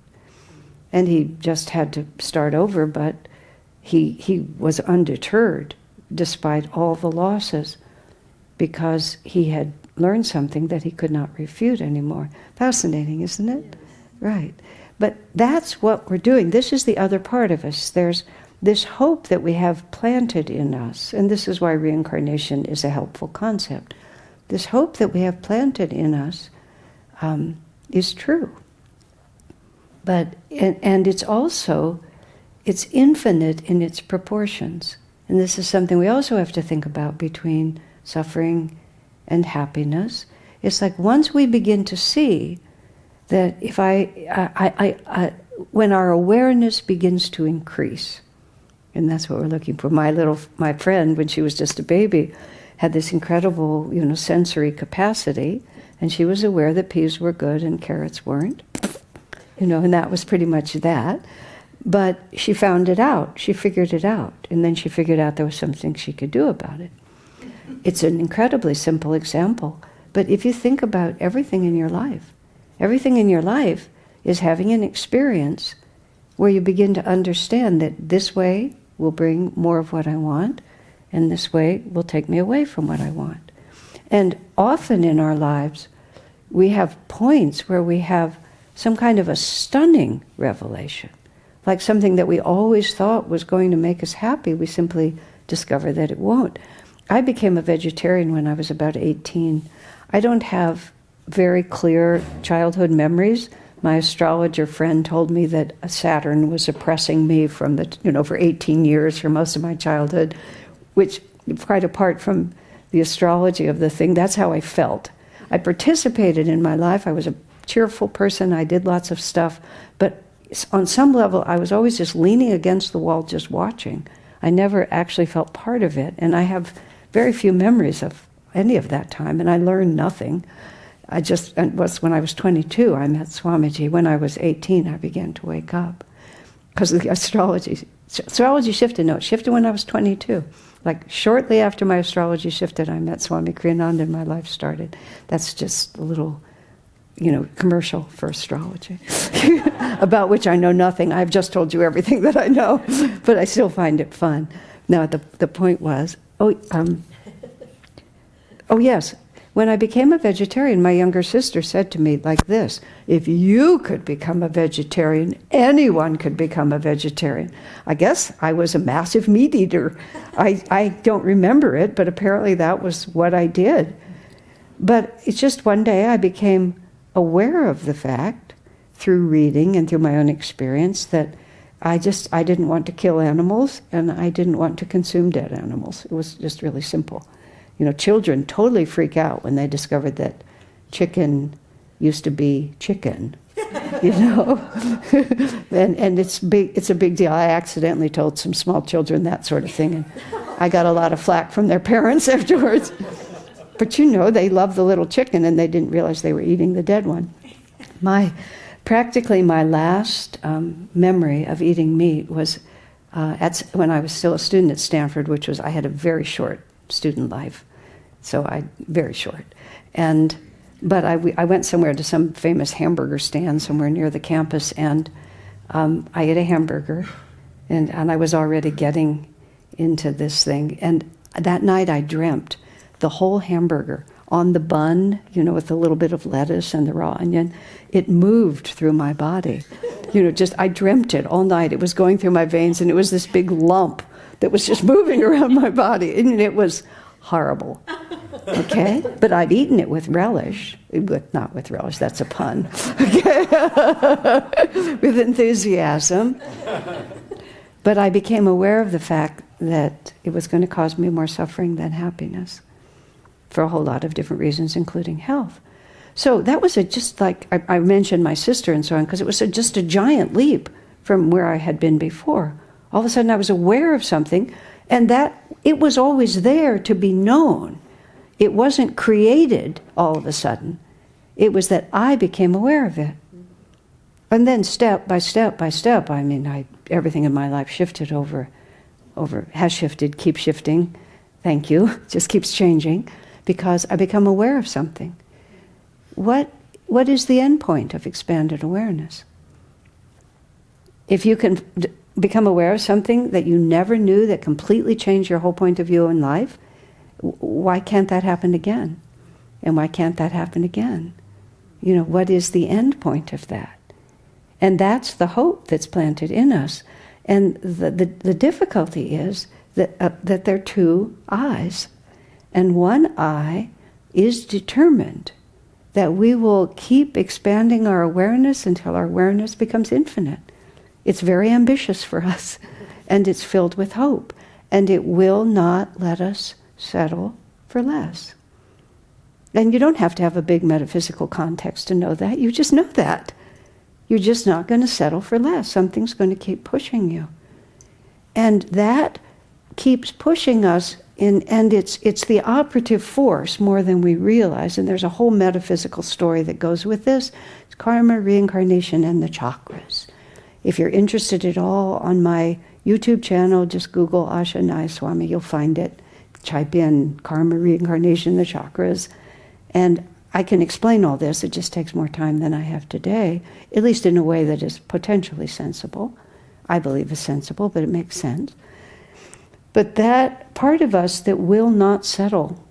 And he just had to start over, but he was undeterred despite all the losses because he had learned something that he could not refute anymore. Fascinating, isn't it? Yes. Right. But that's what we're doing. This is the other part of us. There's this hope that we have planted in us, and this is why reincarnation is a helpful concept. This hope that we have planted in us is true. But and it's also, it's infinite in its proportions. And this is something we also have to think about between suffering and happiness. It's like once we begin to see that if when our awareness begins to increase, and that's what we're looking for. My friend, when she was just a baby, had this incredible, sensory capacity, and she was aware that peas were good and carrots weren't, and that was pretty much that. But she found it out. She figured it out, and then she figured out there was something she could do about it. It's an incredibly simple example, but if you think about everything in your life is having an experience where you begin to understand that this way will bring more of what I want, and this way will take me away from what I want. And often in our lives, we have points where we have some kind of a stunning revelation, like something that we always thought was going to make us happy. We simply discover that it won't. I became a vegetarian when I was about 18. I don't have very clear childhood memories. My astrologer friend told me that Saturn was oppressing me from for 18 years for most of my childhood, which, quite apart from the astrology of the thing, that's how I felt. I participated in my life. I was a cheerful person. I did lots of stuff. But on some level, I was always just leaning against the wall, just watching. I never actually felt part of it. And I have very few memories of any of that time, and I learned nothing. When I was 22, I met Swamiji. When I was 18, I began to wake up. Because the astrology shifted. No, it shifted when I was 22. Like shortly after my astrology shifted, I met Swami Kriyananda and my life started. That's just a little, commercial for astrology, about which I know nothing. I've just told you everything that I know, but I still find it fun. Now, the point was, yes. When I became a vegetarian, my younger sister said to me like this: if you could become a vegetarian, anyone could become a vegetarian. I guess I was a massive meat eater. I don't remember it, but apparently that was what I did. But it's just one day I became aware of the fact, through reading and through my own experience, that I didn't want to kill animals, and I didn't want to consume dead animals. It was just really simple. Children totally freak out when they discover that chicken used to be chicken, and it's a big deal. I accidentally told some small children that sort of thing, and I got a lot of flack from their parents afterwards. But they love the little chicken, and they didn't realize they were eating the dead one. Practically my last memory of eating meat was when I was still a student at Stanford, I had a very short student life, very short. But I went somewhere to some famous hamburger stand somewhere near the campus, and I ate a hamburger, and I was already getting into this thing. And that night I dreamt the whole hamburger on the bun, with a little bit of lettuce and the raw onion. It moved through my body. I dreamt it all night. It was going through my veins, and it was this big lump that was just moving around my body. And it was horrible. Okay? But I'd eaten it with relish. Not with relish, that's a pun. Okay? With enthusiasm. But I became aware of the fact that it was going to cause me more suffering than happiness, for a whole lot of different reasons, including health. So that was just like, I mentioned my sister and so on, because it was just a giant leap from where I had been before. All of a sudden I was aware of something, and that it was always there to be known. It wasn't created all of a sudden. It was that I became aware of it. And then step by step by step, everything in my life shifted has shifted, keeps shifting. Thank you. Just keeps changing. Because I become aware of something. What is the end point of expanded awareness? If you can become aware of something that you never knew that completely changed your whole point of view in life, why can't that happen again? And why can't that happen again? What is the end point of that? And that's the hope that's planted in us. And the difficulty is that there are two eyes. And one eye is determined that we will keep expanding our awareness until our awareness becomes infinite. It's very ambitious for us, and it's filled with hope, and it will not let us settle for less. And you don't have to have a big metaphysical context to know that. You just know that. You're just not going to settle for less. Something's going to keep pushing you. And that keeps pushing us, and it's the operative force more than we realize. And there's a whole metaphysical story that goes with this. It's karma, reincarnation, and the chakras. If you're interested at all, on my YouTube channel, just Google Asha Nayaswami, you'll find it. Type in karma, reincarnation, the chakras. And I can explain all this. It just takes more time than I have today, at least in a way that is potentially sensible. I believe is sensible, but it makes sense. But that part of us that will not settle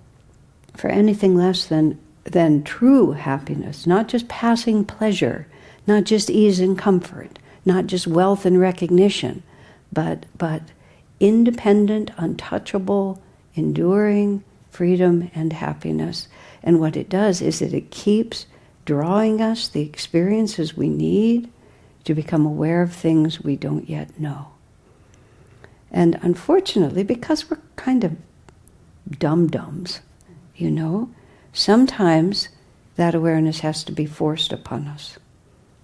for anything less than true happiness, not just passing pleasure, not just ease and comfort, not just wealth and recognition, but independent, untouchable, enduring freedom and happiness. And what it does is that it keeps drawing us the experiences we need to become aware of things we don't yet know. And unfortunately, because we're kind of dum-dums, sometimes that awareness has to be forced upon us.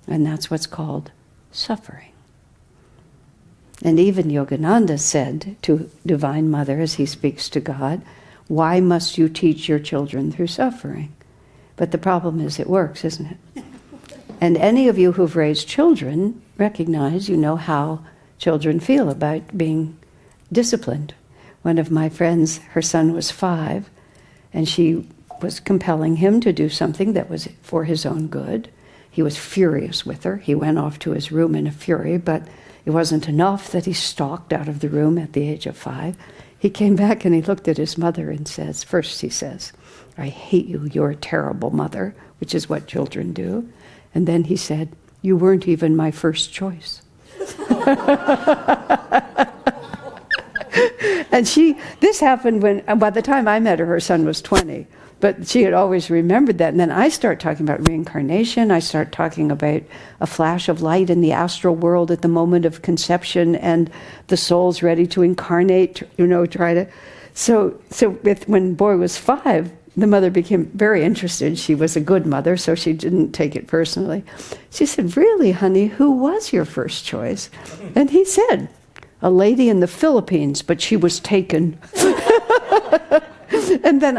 And that's what's called suffering. And even Yogananda said to Divine Mother, as he speaks to God, "Why must you teach your children through suffering?" But the problem is it works, isn't it? And any of you who've raised children recognize, how children feel about being disciplined. One of my friends, her son was 5, and she was compelling him to do something that was for his own good. He was furious with her. He went off to his room in a fury, but it wasn't enough that he stalked out of the room at the age of 5. He came back and he looked at his mother and says, first he says, "I hate you, you're a terrible mother," which is what children do. And then he said, "You weren't even my first choice." And this happened by the time I met her, her son was 20. But she had always remembered that. And then I start talking about reincarnation. I start talking about a flash of light in the astral world at the moment of conception, and the soul's ready to incarnate, try to... So when boy was 5, the mother became very interested. She was a good mother, so she didn't take it personally. She said, "Really, honey, who was your first choice?" And he said, "A lady in the Philippines, but she was taken." And then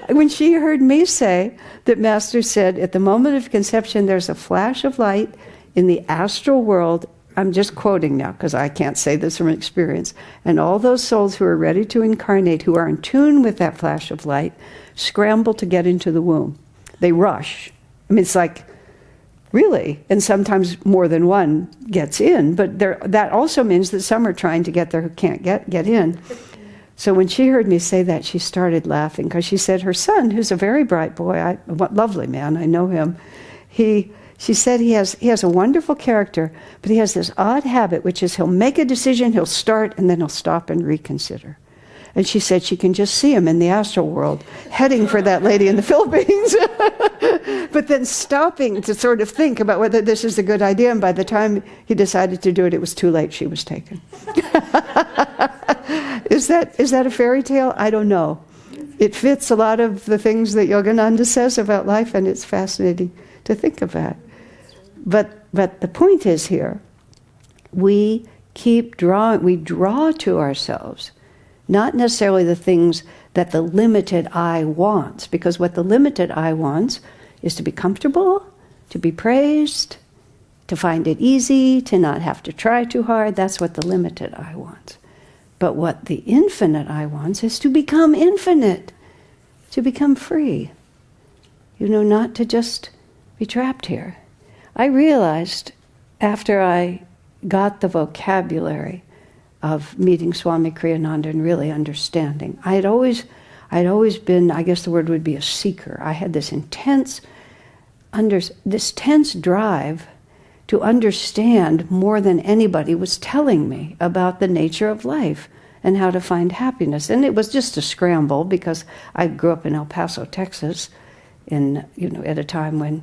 when she heard me say that Master said, at the moment of conception, there's a flash of light in the astral world. I'm just quoting now because I can't say this from experience. And all those souls who are ready to incarnate, who are in tune with that flash of light, scramble to get into the womb. They rush. I mean, it's like, really, and sometimes more than one gets in, but that also means that some are trying to get there who can't get in. So when she heard me say that, she started laughing, because she said her son, who's a very bright boy, lovely man, I know him, she said he has a wonderful character, but he has this odd habit, which is he'll make a decision, he'll start, and then he'll stop and reconsider. And she said she can just see him in the astral world, heading for that lady in the Philippines, but then stopping to sort of think about whether this is a good idea, and by the time he decided to do it, it was too late, she was taken. Is that a fairy tale? I don't know. It fits a lot of the things that Yogananda says about life, and it's fascinating to think about. But the point is here, we draw to ourselves, not necessarily the things that the limited I wants, because what the limited I wants is to be comfortable, to be praised, to find it easy, to not have to try too hard. That's what the limited I wants. But what the infinite I wants is to become infinite, to become free. Not to just be trapped here. I realized after I got the vocabulary of meeting Swami Kriyananda and really understanding, I'd always been, I guess the word would be a seeker. I had this tense drive to understand more than anybody was telling me about the nature of life and how to find happiness. And it was just a scramble, because I grew up in El Paso, Texas, at a time when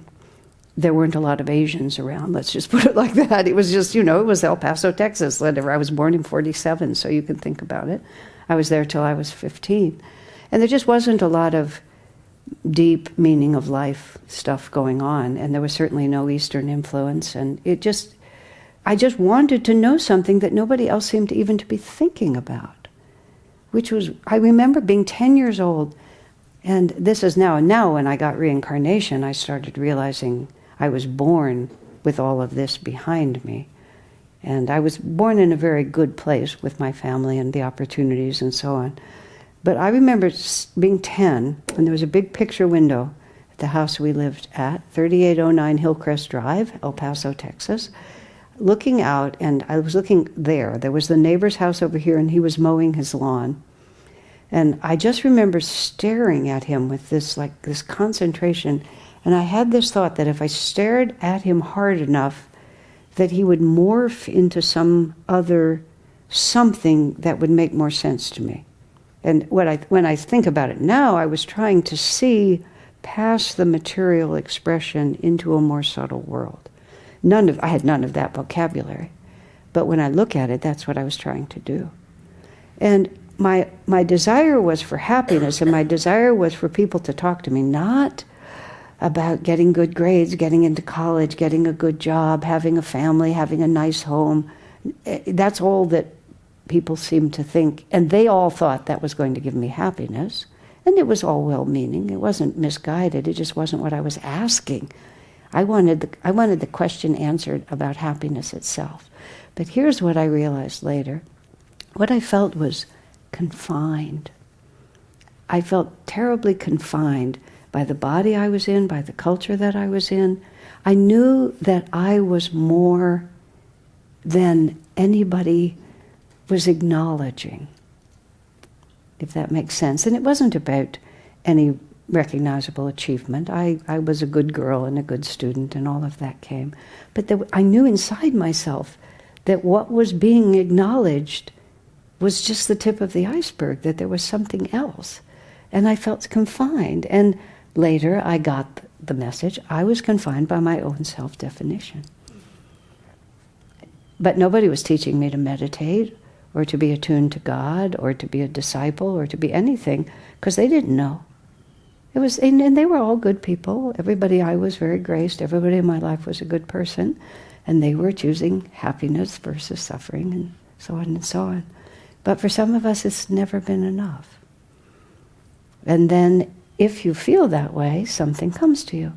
there weren't a lot of Asians around, let's just put it like that. It was just, it was El Paso, Texas. I was born in 1947, so you can think about it. I was there till I was 15. And there just wasn't a lot of deep meaning of life stuff going on, and there was certainly no Eastern influence, and I just wanted to know something that nobody else seemed to even to be thinking about, which was, I remember being 10 years old, and this is now when I got reincarnation, I started realizing I was born with all of this behind me, and I was born in a very good place with my family and the opportunities and so on. But I remember being 10, and there was a big picture window at the house we lived at, 3809 Hillcrest Drive, El Paso, Texas, looking out, and I was looking there. There was the neighbor's house over here, and he was mowing his lawn. And I just remember staring at him with this concentration, and I had this thought that if I stared at him hard enough, that he would morph into some other something that would make more sense to me. And when I think about it now, I was trying to see past the material expression into a more subtle world. I had none of that vocabulary. But when I look at it, that's what I was trying to do. And my desire was for happiness, and my desire was for people to talk to me, not about getting good grades, getting into college, getting a good job, having a family, having a nice home. That's all that people seemed to think, and they all thought that was going to give me happiness, and it was all well-meaning. It wasn't misguided. It just wasn't what I was asking. I wanted the question answered about happiness itself. But here's what I realized later. What I felt was confined. I felt terribly confined by the body I was in, by the culture that I was in. I knew that I was more than anybody was acknowledging, if that makes sense. And it wasn't about any recognizable achievement. I was a good girl and a good student, and all of that came. But I knew inside myself that what was being acknowledged was just the tip of the iceberg, that there was something else. And I felt confined. And later I got the message, I was confined by my own self-definition. But nobody was teaching me to meditate or to be attuned to God or to be a disciple or to be anything, because they didn't know. It was, and they were all good people. Everybody, I was very graced. Everybody in my life was a good person. And they were choosing happiness versus suffering and so on and so on. But for some of us, it's never been enough. And then if you feel that way, something comes to you.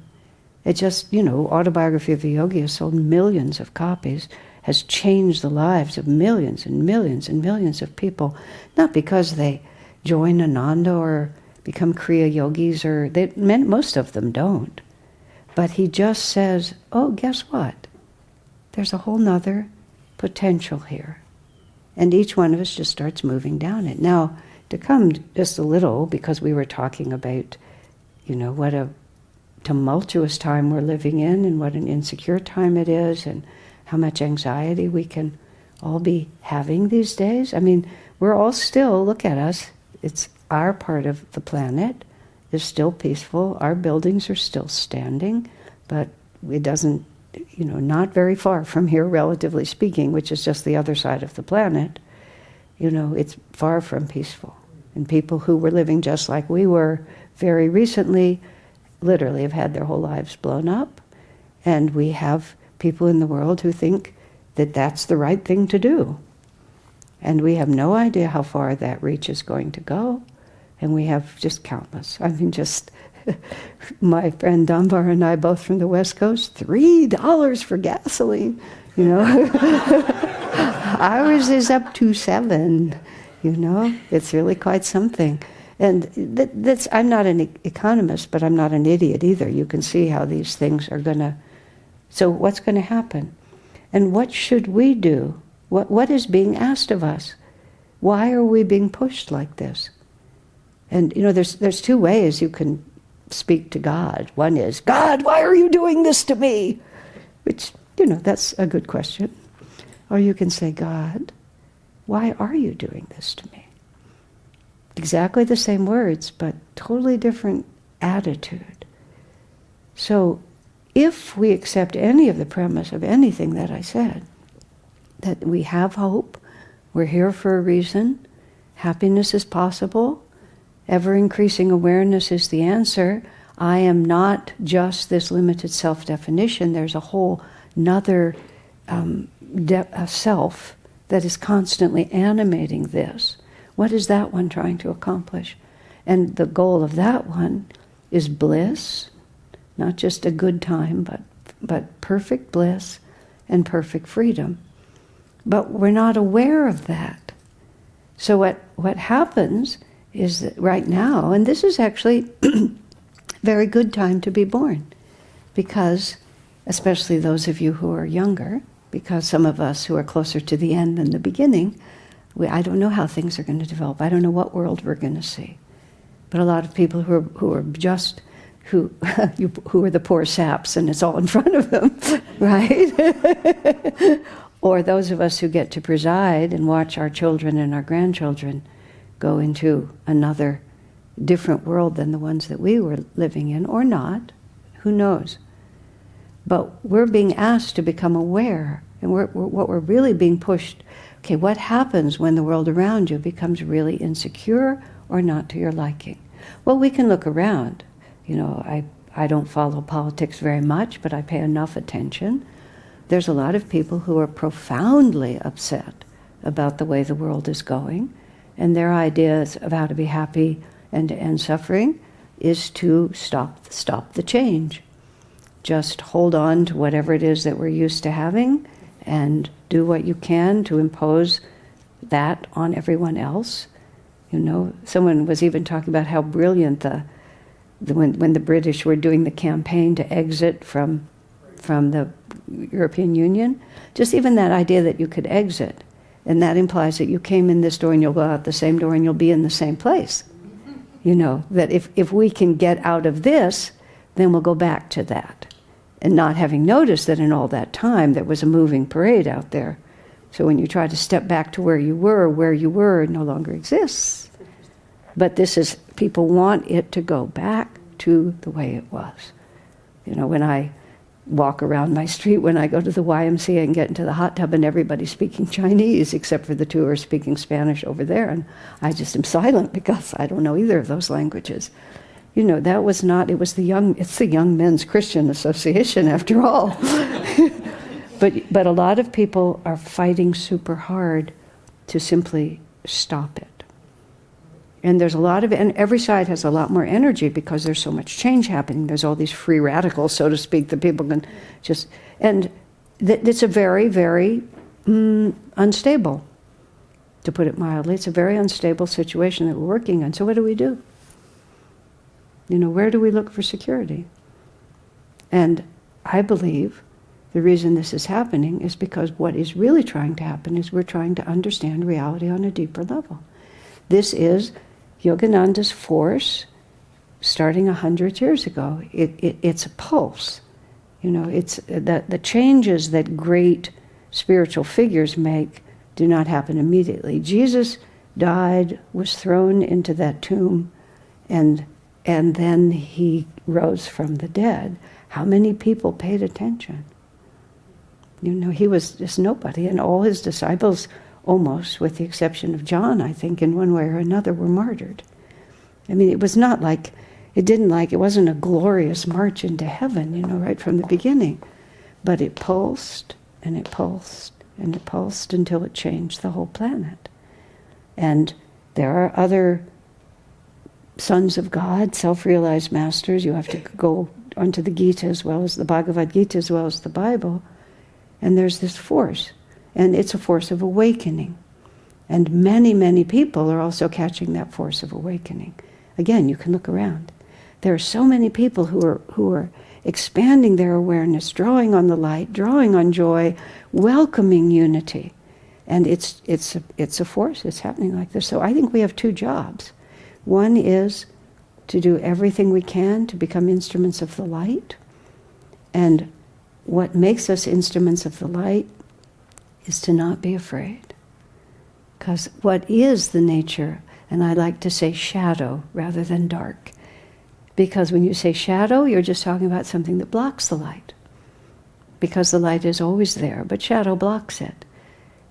It just, Autobiography of a Yogi has sold millions of copies, has changed the lives of millions and millions and millions of people, not because they join Ananda or become Kriya Yogis, or most of them don't. But he just says, oh, guess what? There's a whole nother potential here. And each one of us just starts moving down it. Now, to come just a little, because we were talking about, what a tumultuous time we're living in and what an insecure time it is and how much anxiety we can all be having these days. I mean, we're all still, look at us, it's our part of the planet is still peaceful. Our buildings are still standing, but it doesn't, not very far from here, relatively speaking, which is just the other side of the planet, it's far from peaceful. And people who were living just like we were very recently literally have had their whole lives blown up. And we have people in the world who think that that's the right thing to do. And we have no idea how far that reach is going to go. And we have just countless. I mean, just my friend Dunbar and I, both from the West Coast, $3 for gasoline, Ours is up to $7, It's really quite something. And that's, I'm not an economist, but I'm not an idiot either. You can see how these things are going to... So what's going to happen? And what should we do? What is being asked of us? Why are we being pushed like this? And, there's two ways you can speak to God. One is, God, why are you doing this to me? Which, that's a good question. Or you can say, God, why are you doing this to me? Exactly the same words, but totally different attitude. So if we accept any of the premise of anything that I said, that we have hope, we're here for a reason, happiness is possible, ever-increasing awareness is the answer, I am not just this limited self-definition, there's a whole nother self that is constantly animating this. What is that one trying to accomplish? And the goal of that one is bliss, not just a good time, but perfect bliss and perfect freedom. But we're not aware of that. So what happens is that right now, and this is actually a very good time to be born, because, especially those of you who are younger, because some of us who are closer to the end than the beginning, I don't know how things are going to develop. I don't know what world we're going to see. But a lot of people who are the poor saps and it's all in front of them, right? Or those of us who get to preside and watch our children and our grandchildren go into another different world than the ones that we were living in, or not, who knows? But we're being asked to become aware, and what we're really being pushed. Okay, what happens when the world around you becomes really insecure or not to your liking? Well, we can look around. I don't follow politics very much, but I pay enough attention. There's a lot of people who are profoundly upset about the way the world is going, and their ideas of how to be happy and to end suffering is to stop the change. Just hold on to whatever it is that we're used to having and do what you can to impose that on everyone else. Someone was even talking about how brilliant when the British were doing the campaign to exit from the European Union, just even that idea that you could exit, and that implies that you came in this door and you'll go out the same door and you'll be in the same place. That if we can get out of this, then we'll go back to that. And not having noticed that in all that time there was a moving parade out there. So when you try to step back to where you were no longer exists. But this is People want it to go back to the way it was. You know, when I walk around my street, when I go to the YMCA and get into the hot tub and everybody's speaking Chinese except for the two who are speaking Spanish over there, and I just am silent because I don't know either of those languages. You know, that was not, it's the Young Men's Christian Association after all. But a lot of people are fighting super hard to simply stop it. And there's a lot of, and every side has a lot more energy because there's so much change happening. There's all these free radicals, so to speak, that people can just, and it's a very, very unstable, to put it mildly. It's a very unstable situation that we're working on. So what do we do? You know, where do we look for security? And I believe the reason this is happening is because what is really trying to happen is we're trying to understand reality on a deeper level. This is Yogananda's force starting 100 years ago. It's a pulse. You know, it's the changes that great spiritual figures make do not happen immediately. Jesus died, was thrown into that tomb, and then he rose from the dead. How many people paid attention? You know, he was just nobody, and all his disciples, almost, with the exception of John, I think, in one way or another, were martyred. I mean, it was not like, it wasn't a glorious march into heaven, you know, right from the beginning. But it pulsed, and it pulsed, and it pulsed until it changed the whole planet. And there are other sons of God, self-realized masters. You have to go onto the Gita as well as the Bhagavad Gita as well as the Bible. And there's this force. And it's a force of awakening. And many, many people are also catching that force of awakening. Again, you can look around. There are so many people who are expanding their awareness, drawing on the light, drawing on joy, welcoming unity. And it's a force. It's happening like this. So I think we have two jobs. One is to do everything we can to become instruments of the light. And what makes us instruments of the light is to not be afraid. Because what is the nature, and I like to say shadow rather than dark, because when you say shadow, you're just talking about something that blocks the light. Because the light is always there, but shadow blocks it.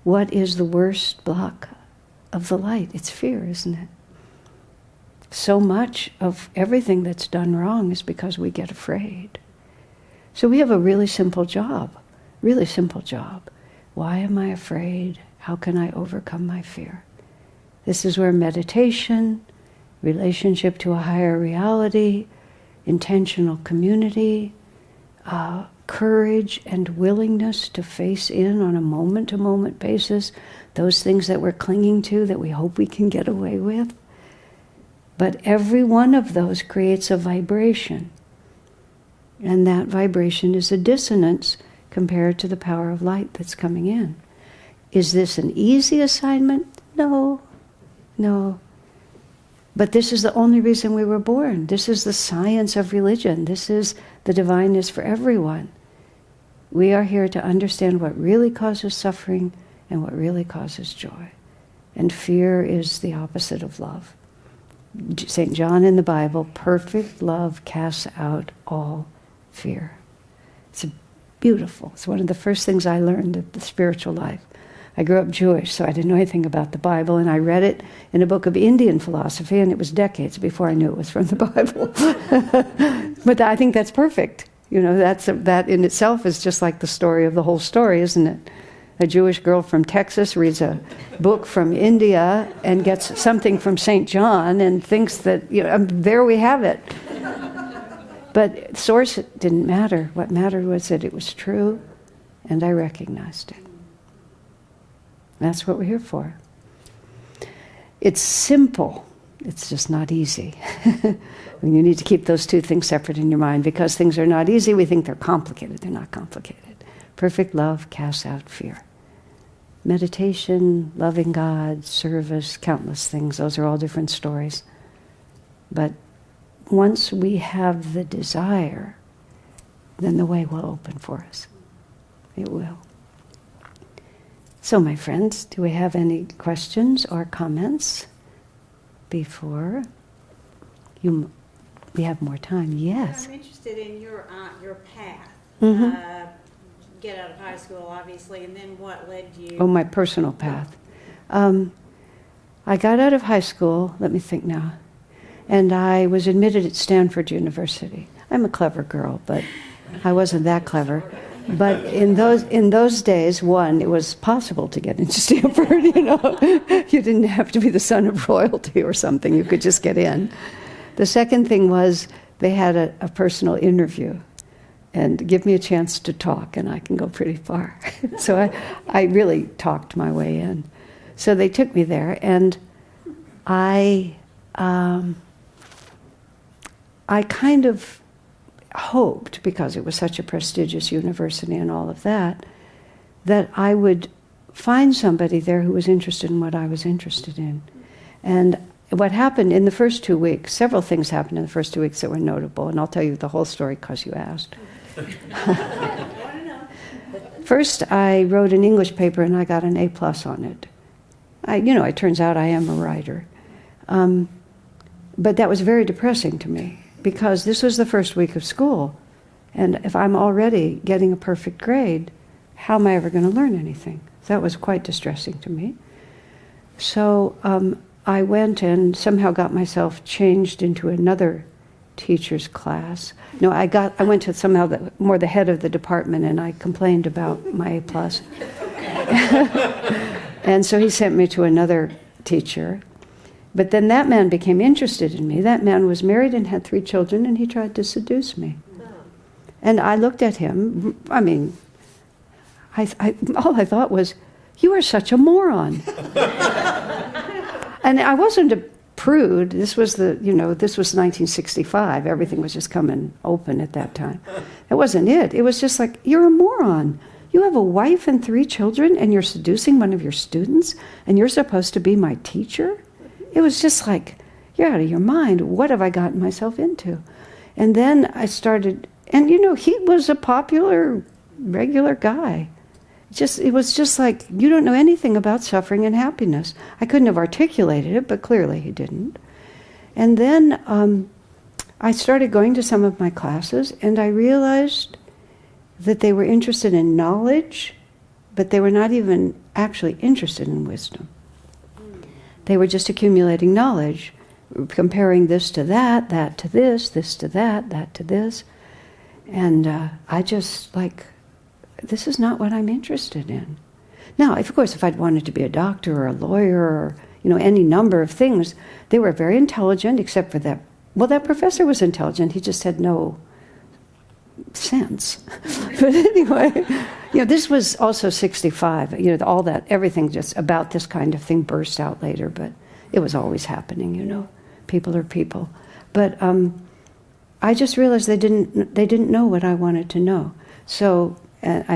What is the worst block of the light? It's fear, isn't it? So much of everything that's done wrong is because we get afraid. So we have a really simple job. Why am I afraid? How can I overcome my fear? This is where meditation, relationship to a higher reality, intentional community, courage and willingness to face in on a moment-to-moment basis those things that we're clinging to that we hope we can get away with. But every one of those creates a vibration. And that vibration is a dissonance compared to the power of light that's coming in. Is this an easy assignment? No. But this is the only reason we were born. This is the science of religion. This is the divineness for everyone. We are here to understand what really causes suffering and what really causes joy. And fear is the opposite of love. St. John in the Bible, perfect love casts out all fear. It's beautiful. It's one of the first things I learned of the spiritual life. I grew up Jewish, so I didn't know anything about the Bible, and I read it in a book of Indian philosophy, and it was decades before I knew it was from the Bible. But I think that's perfect. You know, that in itself is just like the story of the whole story, isn't it? A Jewish girl from Texas reads a book from India and gets something from St. John and thinks that, you know, there we have it. But source didn't matter. What mattered was that it was true, and I recognized it. That's what we're here for. It's simple. It's just not easy. And you need to keep those two things separate in your mind. Because things are not easy, we think they're complicated. They're not complicated. Perfect love casts out fear. Meditation, loving God, service, countless things. Those are all different stories. But once we have the desire, then the way will open for us. It will. So, my friends, do we have any questions or comments before we have more time. Yes. I'm interested in your path. Mhm. Get out of high school, obviously, and then what led you? Oh, my personal path. I got out of high school, let me think now, and I was admitted at Stanford University. I'm a clever girl, but I wasn't that clever. But in those days, one, it was possible to get into Stanford, you know. You didn't have to be the son of royalty or something. You could just get in. The second thing was they had a personal interview and give me a chance to talk, and I can go pretty far. So I really talked my way in. So they took me there, and I kind of hoped, because it was such a prestigious university and all of that, that I would find somebody there who was interested in what I was interested in. And what happened in the first 2 weeks, several things happened in the first 2 weeks that were notable, and I'll tell you the whole story because you asked. First, I wrote an English paper and I got an A+ on it. It turns out I am a writer. But that was very depressing to me, because this was the first week of school, and if I'm already getting a perfect grade, how am I ever going to learn anything? That was quite distressing to me. So I went and somehow got myself changed into another teacher's class. No, I went to somehow more the head of the department, and I complained about my A+. And so he sent me to another teacher. But then that man became interested in me. That man was married and had 3 children, and he tried to seduce me. And I looked at him. I mean, all I thought was, "You are such a moron." And I wasn't a prude. This was 1965. Everything was just coming open at that time. That wasn't it. It was just like, "You're a moron. You have a wife and 3 children, and you're seducing one of your students, and you're supposed to be my teacher?" It was just like, "You're out of your mind. What have I gotten myself into?" And then I started, and he was a popular, regular guy. It was just like, you don't know anything about suffering and happiness. I couldn't have articulated it, but clearly he didn't. And then I started going to some of my classes, and I realized that they were interested in knowledge, but they were not even actually interested in wisdom. They were just accumulating knowledge, comparing this to that, that to this to that, that to this. And I just this is not what I'm interested in. Now, of course, if I'd wanted to be a doctor or a lawyer or, any number of things, they were very intelligent, except for that. Well, that professor was intelligent. He just had no sense. But anyway, this was also 65. All that, everything just about this kind of thing burst out later, but it was always happening, People are people. But I just realized they didn't know what I wanted to know. So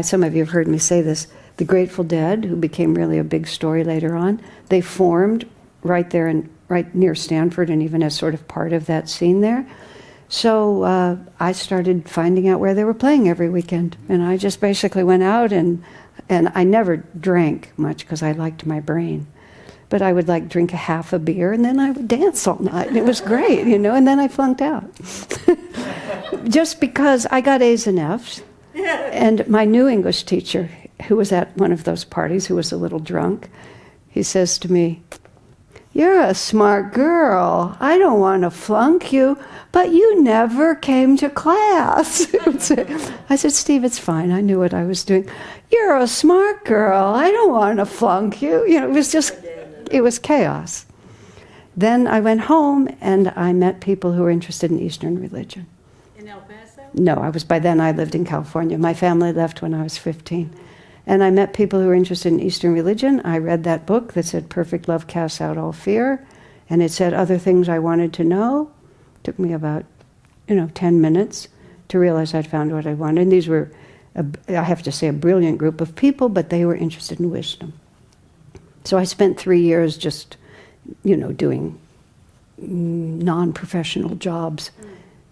some of you have heard me say this, the Grateful Dead, who became really a big story later on, they formed right near Stanford, and even as sort of part of that scene there. So I started finding out where they were playing every weekend, and I just basically went out, and I never drank much because I liked my brain. But I would drink a half a beer, and then I would dance all night, and it was great, and then I flunked out. Just because I got A's and F's. And my new English teacher, who was at one of those parties, who was a little drunk, he says to me, "You're a smart girl. I don't want to flunk you, but you never came to class." I said, "Steve, it's fine. I knew what I was doing." "You're a smart girl. I don't want to flunk you." It was chaos. Then I went home and I met people who were interested in Eastern religion. In El Paso? No, by then I lived in California. My family left when I was 15. And I met people who were interested in Eastern religion. I read that book that said Perfect Love Casts Out All Fear, and it said other things I wanted to know. It took me about, 10 minutes to realize I'd found what I wanted. And these were, I have to say, a brilliant group of people, but they were interested in wisdom. So I spent 3 years just, doing non-professional jobs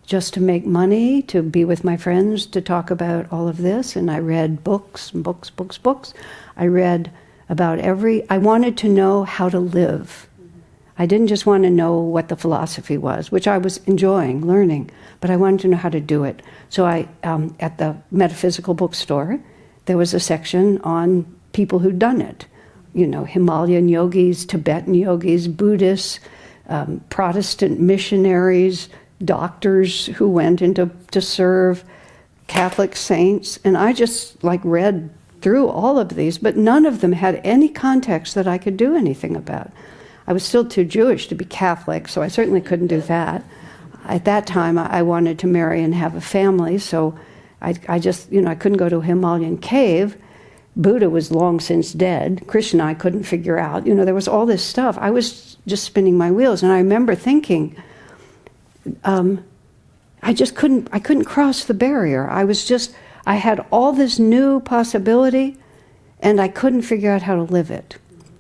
just to make money, to be with my friends, to talk about all of this. And I read books and books, books, books. I read about I wanted to know how to live. I didn't just want to know what the philosophy was, which I was enjoying learning, but I wanted to know how to do it. So I, at the metaphysical bookstore, there was a section on people who'd done it. You know, Himalayan yogis, Tibetan yogis, Buddhists, Protestant missionaries, doctors who went into to serve, Catholic saints, and I just like read through all of these, but none of them had any context that I could do anything about. I was still too Jewish to be Catholic, so I certainly couldn't do that. At that time, I wanted to marry and have a family, so I just, I couldn't go to a Himalayan cave. Buddha was long since dead. Krishna I couldn't figure out. There was all this stuff. I was just spinning my wheels, and I remember thinking, I couldn't cross the barrier. I had all this new possibility, and I couldn't figure out how to live it.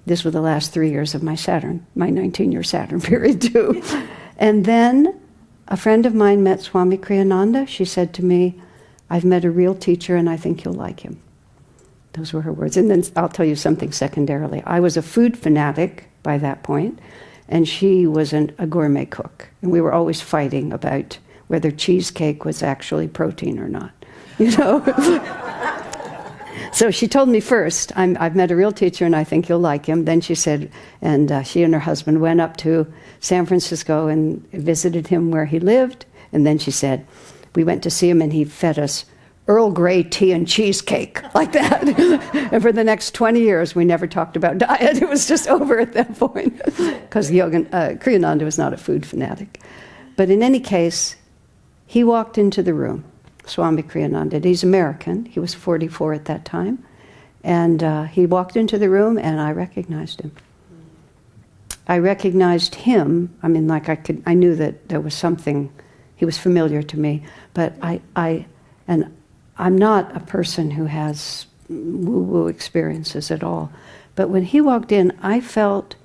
This was the last 3 years of my 19-year Saturn period too. And then a friend of mine met Swami Kriyananda. She said to me, I've met a real teacher and I think you'll like him. Those were her words. And then I'll tell you something secondarily. I was a food fanatic by that point, and she was a gourmet cook. And we were always fighting about whether cheesecake was actually protein or not. So she told me first, I've met a real teacher and I think you'll like him. Then she said, and she and her husband went up to San Francisco and visited him where he lived. And then she said, we went to see him and he fed us Earl Grey tea and cheesecake, like that. And for the next 20 years, we never talked about diet. It was just over at that point, because Kriyananda was not a food fanatic. But in any case, he walked into the room, Swami Kriyananda. He's American. He was 44 at that time. And he walked into the room, and I recognized him. I recognized him. I mean, I knew that there was something, he was familiar to me. But I'm not a person who has woo-woo experiences at all. But when he walked in, I felt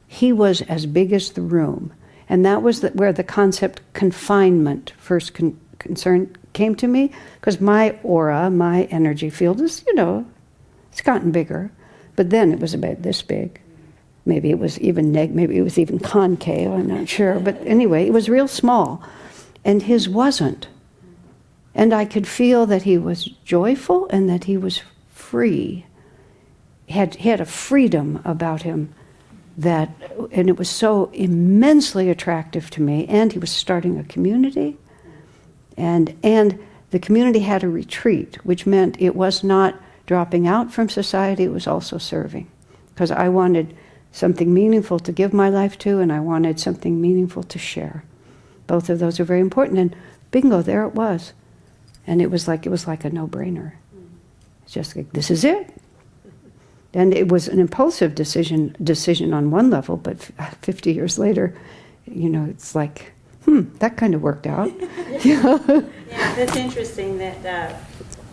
he was as big as the room. And that was where the concept confinement first concern came to me, because my aura, my energy field is, it's gotten bigger. But then it was about this big. Maybe it was even maybe it was even concave, I'm not sure. But anyway, it was real small. And his wasn't. And I could feel that he was joyful and that he was free. He had a freedom about him and it was so immensely attractive to me. And he was starting a community. And the community had a retreat, which meant it was not dropping out from society, it was also serving. Because I wanted something meaningful to give my life to, and I wanted something meaningful to share. Both of those are very important, and bingo, there it was. And it was like a no-brainer. It's just like, this is it. And it was an impulsive decision on one level, but 50 years later, it's like, that kind of worked out. Yeah, that's interesting that,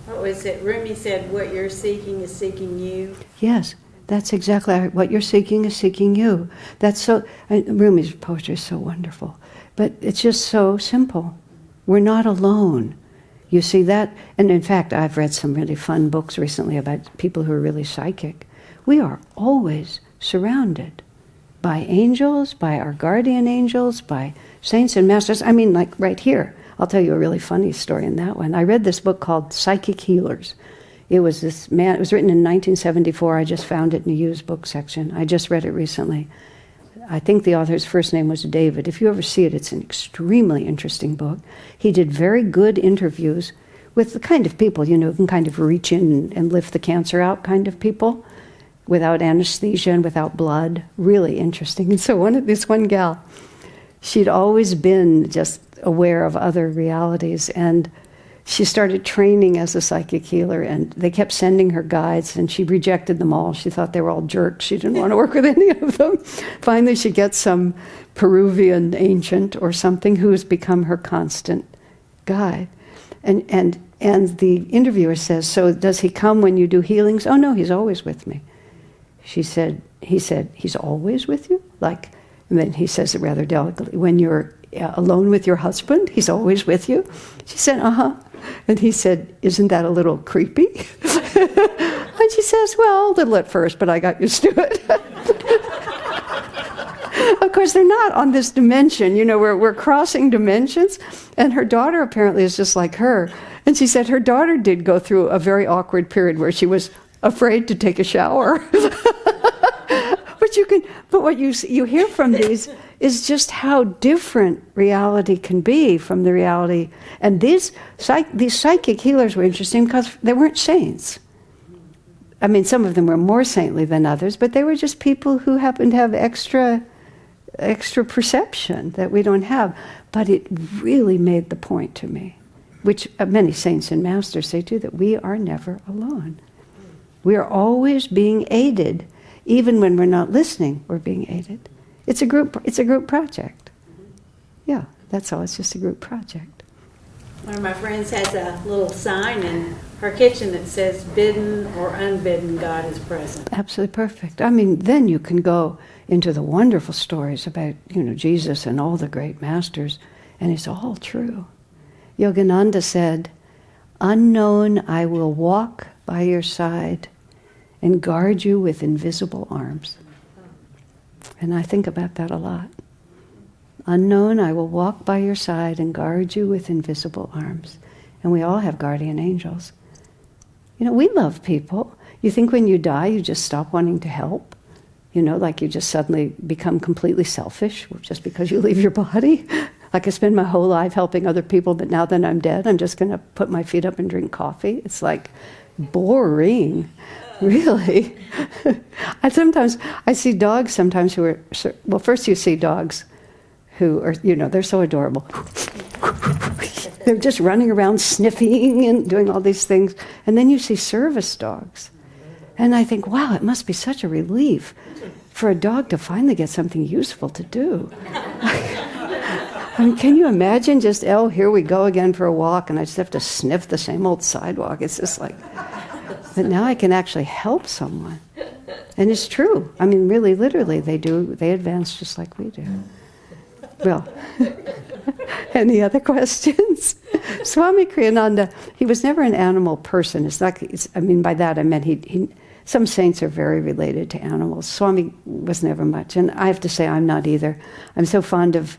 what was it, Rumi said, what you're seeking is seeking you. Yes, that's exactly right. What you're seeking is seeking you. That's so, Rumi's poetry is so wonderful. But it's just so simple. We're not alone. You see that? And in fact, I've read some really fun books recently about people who are really psychic. We are always surrounded by angels, by our guardian angels, by saints and masters. I mean, like right here. I'll tell you a really funny story in that one. I read this book called Psychic Healers. It was this man, it was written in 1974. I just found it in the used book section. I just read it recently. I think the author's first name was David. If you ever see it, it's an extremely interesting book. He did very good interviews with the kind of people, who can kind of reach in and lift the cancer out kind of people, without anesthesia and without blood. Really interesting. And so this one gal, she'd always been just aware of other realities, and she started training as a psychic healer, and they kept sending her guides, and she rejected them all. She thought they were all jerks. She didn't want to work with any of them. Finally, she gets some Peruvian ancient or something who has become her constant guide. And the interviewer says, so does he come when you do healings? Oh, no, he's always with me. He said, he's always with you? And then he says it rather delicately, when you're alone with your husband, he's always with you? She said, uh-huh. And he said, isn't that a little creepy? And she says, well, a little at first, but I got used to it. Of course, they're not on this dimension. You know, we're crossing dimensions. And her daughter apparently is just like her. And she said her daughter did go through a very awkward period where she was afraid to take a shower. But what you hear from these is just how different reality can be from the reality. And these psychic healers were interesting because they weren't saints. I mean, some of them were more saintly than others, but they were just people who happened to have extra perception that we don't have. But it really made the point to me, which many saints and masters say too, that we are never alone. We are always being aided. Even when we're not listening, we're being aided. It's a group project. Yeah, that's all. It's just a group project. One of my friends has a little sign in her kitchen that says, "Bidden or unbidden, God is present." Absolutely perfect. I mean, then you can go into the wonderful stories about, Jesus and all the great masters, and it's all true. Yogananda said, "Unknown, I will walk by your side and guard you with invisible arms." And I think about that a lot. Unknown, I will walk by your side and guard you with invisible arms. And we all have guardian angels. We love people. You think when you die, you just stop wanting to help? Like you just suddenly become completely selfish just because you leave your body? Like I spend my whole life helping other people, but now that I'm dead, I'm just going to put my feet up and drink coffee? It's like boring. Really? I see dogs sometimes who are, well, first you see dogs who are, they're so adorable. They're just running around sniffing and doing all these things. And then you see service dogs. And I think, wow, it must be such a relief for a dog to finally get something useful to do. I mean, can you imagine just, here we go again for a walk, and I just have to sniff the same old sidewalk. It's just like, but now I can actually help someone. And it's true. I mean, really, literally, they advance just like we do. Well, any other questions? Swami Kriyananda, he was never an animal person. By that I meant some saints are very related to animals. Swami was never much, and I have to say I'm not either. I'm so fond of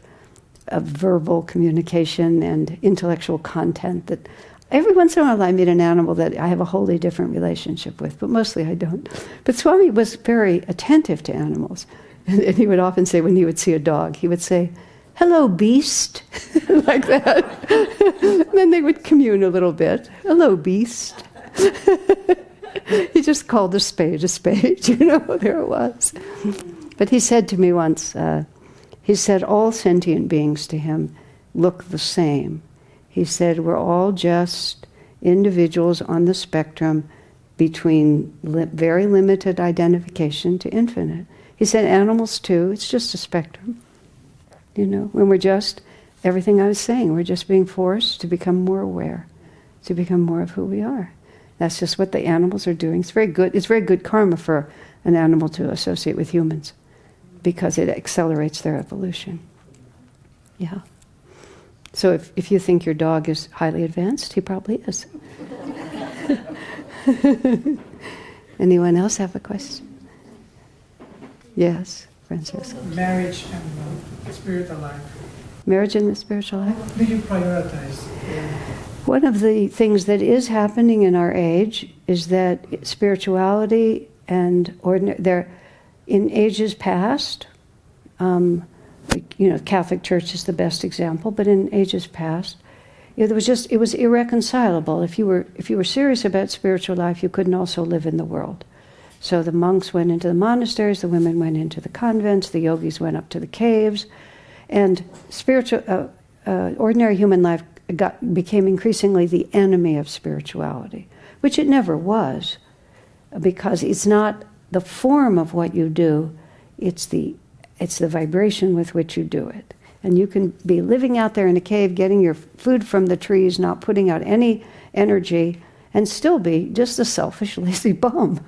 verbal communication and intellectual content that every once in a while I meet an animal that I have a wholly different relationship with, but mostly I don't. But Swami was very attentive to animals. And he would often say, when he would see a dog, he would say, "Hello, beast," like that. And then they would commune a little bit. "Hello, beast." He just called a spade, there it was. But he said to me once, he said all sentient beings to him look the same. He said we're all just individuals on the spectrum between very limited identification to infinite. He said animals too, it's just a spectrum. When we're just, everything I was saying, we're just being forced to become more aware, to become more of who we are. That's just what the animals are doing. It's very good karma for an animal to associate with humans because it accelerates their evolution. Yeah. So if you think your dog is highly advanced, he probably is. Anyone else have a question? Yes, Francis. Marriage and spiritual life. Marriage and the spiritual life? What do you prioritize? One of the things that is happening in our age is that spirituality and in ages past, Catholic Church is the best example, but in ages past, it was irreconcilable. If you were serious about spiritual life, you couldn't also live in the world. So the monks went into the monasteries, the women went into the convents, the yogis went up to the caves, and ordinary human life became increasingly the enemy of spirituality, which it never was, because it's not the form of what you do, it's the vibration with which you do it. And you can be living out there in a cave, getting your food from the trees, not putting out any energy, and still be just a selfish, lazy bum.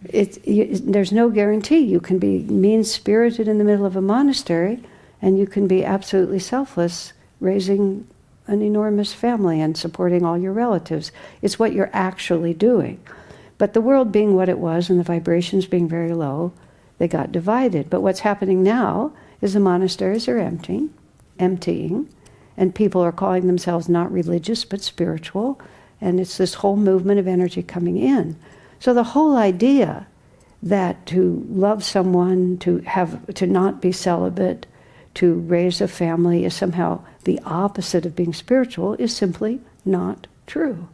There's no guarantee. You can be mean-spirited in the middle of a monastery, and you can be absolutely selfless, raising an enormous family and supporting all your relatives. It's what you're actually doing. But the world being what it was and the vibrations being very low, they got divided. But what's happening now is the monasteries are emptying, and people are calling themselves not religious but spiritual, and it's this whole movement of energy coming in. So the whole idea that to love someone, to not be celibate, to raise a family is somehow the opposite of being spiritual is simply not true.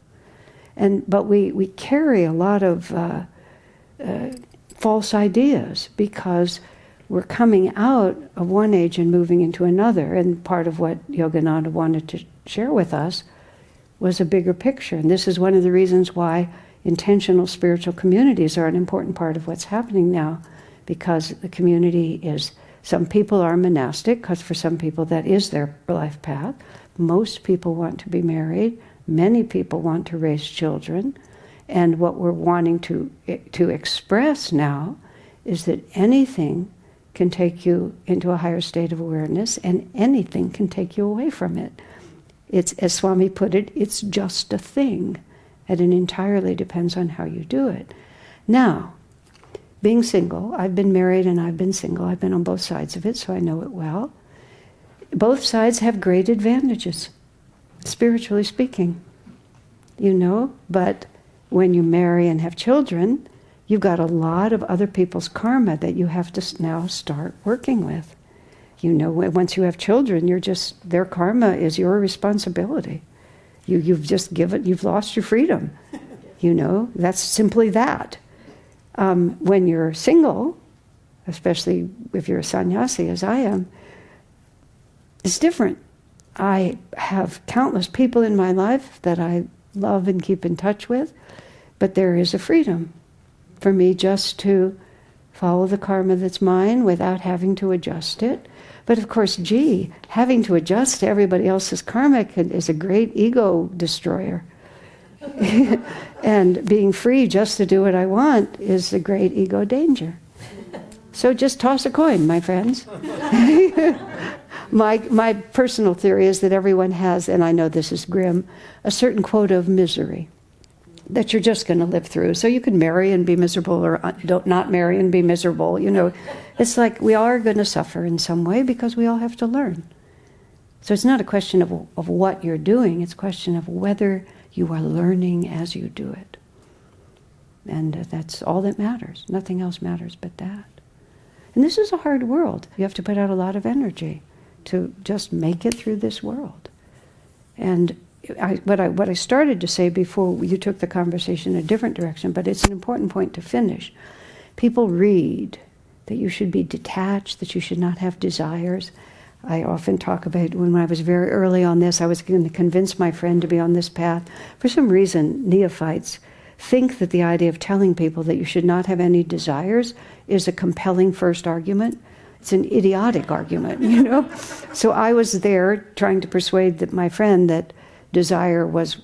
But we carry a lot of false ideas because we're coming out of one age and moving into another. And part of what Yogananda wanted to share with us was a bigger picture. And this is one of the reasons why intentional spiritual communities are an important part of what's happening now, because the community is, some people are monastic, because for some people that is their life path. Most people want to be married. Many people want to raise children. And what we're wanting to express now is that anything can take you into a higher state of awareness, and anything can take you away from it. It's, as Swami put it, it's just a thing, and it entirely depends on how you do it. Now, being single, I've been married and I've been single. I've been on both sides of it, so I know it well. Both sides have great advantages, spiritually speaking, but when you marry and have children, you've got a lot of other people's karma that you have to now start working with. Once you have children, their karma is your responsibility. You've lost your freedom. That's simply that. When you're single, especially if you're a sannyasi, as I am, it's different. I have countless people in my life that I love and keep in touch with, but there is a freedom for me just to follow the karma that's mine without having to adjust it. But of course, having to adjust to everybody else's karma is a great ego destroyer. And being free just to do what I want is a great ego danger. So just toss a coin, my friends. My personal theory is that everyone has, and I know this is grim, a certain quota of misery that you're just going to live through. So you can marry and be miserable, or don't not marry and be miserable. It's like we all are going to suffer in some way because we all have to learn. So it's not a question of what you're doing. It's a question of whether you are learning as you do it. And that's all that matters. Nothing else matters but that. And this is a hard world. You have to put out a lot of energy to just make it through this world. And what I started to say before you took the conversation in a different direction, but it's an important point to finish. People read that you should be detached, that you should not have desires. I often talk about when I was very early on this, I was going to convince my friend to be on this path. For some reason, neophytes think that the idea of telling people that you should not have any desires is a compelling first argument. It's an idiotic argument, So I was there trying to persuade my friend that desire was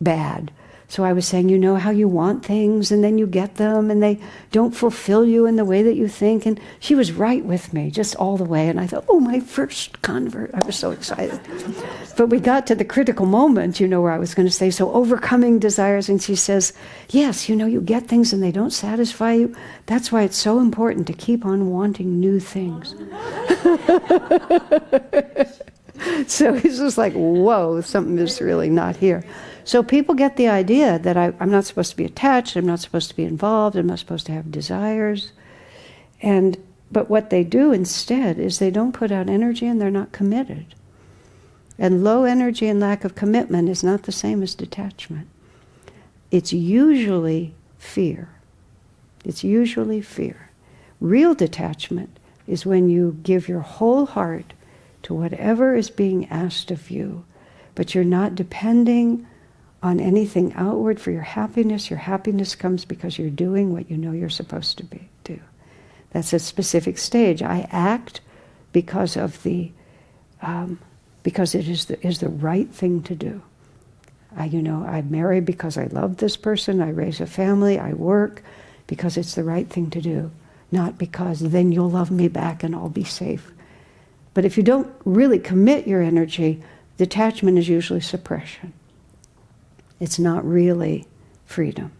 bad. So I was saying, how you want things and then you get them and they don't fulfill you in the way that you think. And she was right with me just all the way. And I thought, oh, my first convert. I was so excited. But we got to the critical moment, where I was going to say, so overcoming desires. And she says, yes, you get things and they don't satisfy you. That's why it's so important to keep on wanting new things. So it's just like, whoa, something is really not here. So people get the idea that I'm not supposed to be attached, I'm not supposed to be involved, I'm not supposed to have desires. But what they do instead is they don't put out energy and they're not committed. And low energy and lack of commitment is not the same as detachment. It's usually fear. It's usually fear. Real detachment is when you give your whole heart to whatever is being asked of you, but you're not depending on anything outward for your happiness. Your happiness comes because you're doing what you know you're supposed to do. That's a specific stage. I act because of because it is the right thing to do. I marry because I love this person. I raise a family. I work because it's the right thing to do, not because then you'll love me back and I'll be safe. But if you don't really commit your energy, detachment is usually suppression. It's not really freedom.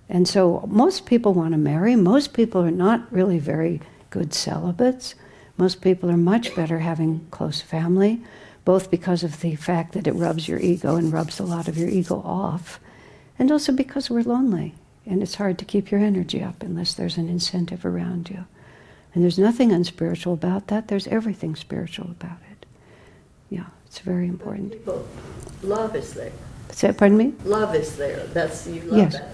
And so most people want to marry. Most people are not really very good celibates. Most people are much better having close family, both because of the fact that it rubs your ego and rubs a lot of your ego off, and also because we're lonely, and it's hard to keep your energy up unless there's an incentive around you. And there's nothing unspiritual about that. There's everything spiritual about it. Yeah, it's very important. People, love is there. Pardon me? Love is there. That's, you love Yes. that.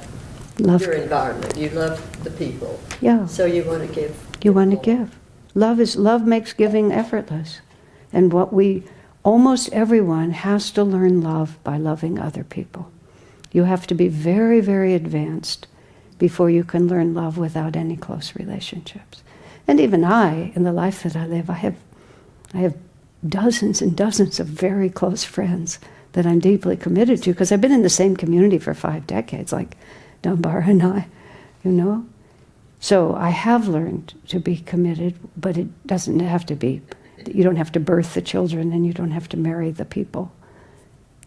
Love. Your environment. You love the people. Yeah. So you want to give. You want to more. give. Love makes giving effortless. And almost everyone has to learn love by loving other people. You have to be very, very advanced before you can learn love without any close relationships. And even I, in the life that I live, I have dozens and dozens of very close friends that I'm deeply committed to, because I've been in the same community for 5 decades, like Dunbar and I, you know. So I have learned to be committed, but it doesn't have to be. You don't have to birth the children and you don't have to marry the people.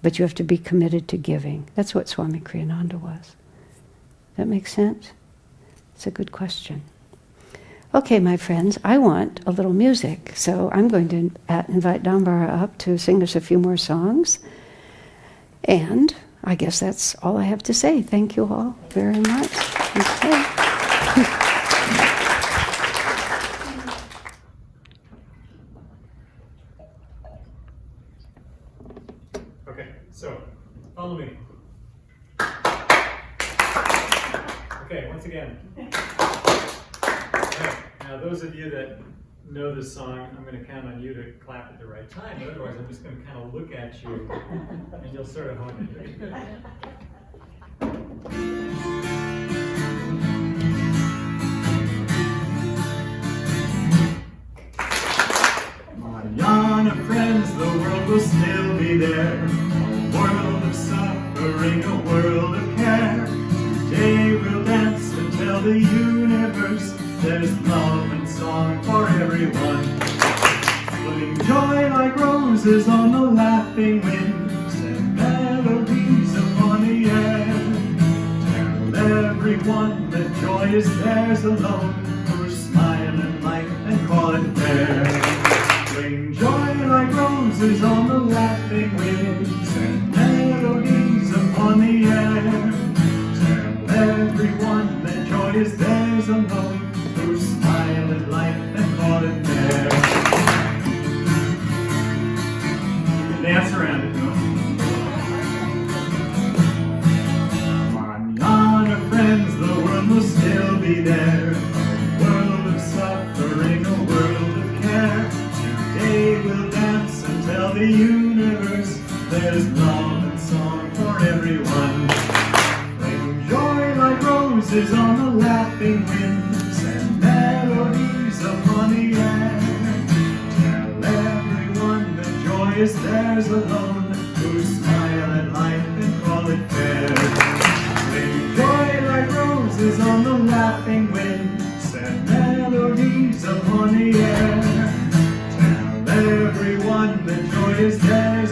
But you have to be committed to giving. That's what Swami Kriyananda was. That makes sense? It's a good question. Okay, my friends, I want a little music, so I'm going to invite Dambara up to sing us a few more songs. And I guess that's all I have to say. Thank you all very much. Okay. Okay, so follow me. Okay, once again. Okay, now those of you that know this song, I'm going to count on you to clap at the right time. Otherwise, I'm just going to kind of look at you, and you'll sort of hum it. Manana, friends, the world will still be there. A world of suffering, a world of care. Today we'll dance and tell the universe there's love and song for everyone. Fling joy like roses on the laughing winds and melodies upon the air. Tell everyone that joy is theirs alone, who smile and light and call it fair. Fling joy like roses on the laughing winds and melodies upon the air. Tell everyone that joy is theirs alone, who smile at life and call it fair. You can dance around it, though. Manana, friends, the world will still be there. A world of suffering, a world of care. Today we'll dance and tell the universe there's love and song for everyone. Fling joy like roses on the laughing winds and melodies upon the air. Tell everyone that joy is theirs alone, who smile at life and call it fair. Fling joy like roses on the laughing winds and melodies upon the air. Tell everyone that joy is theirs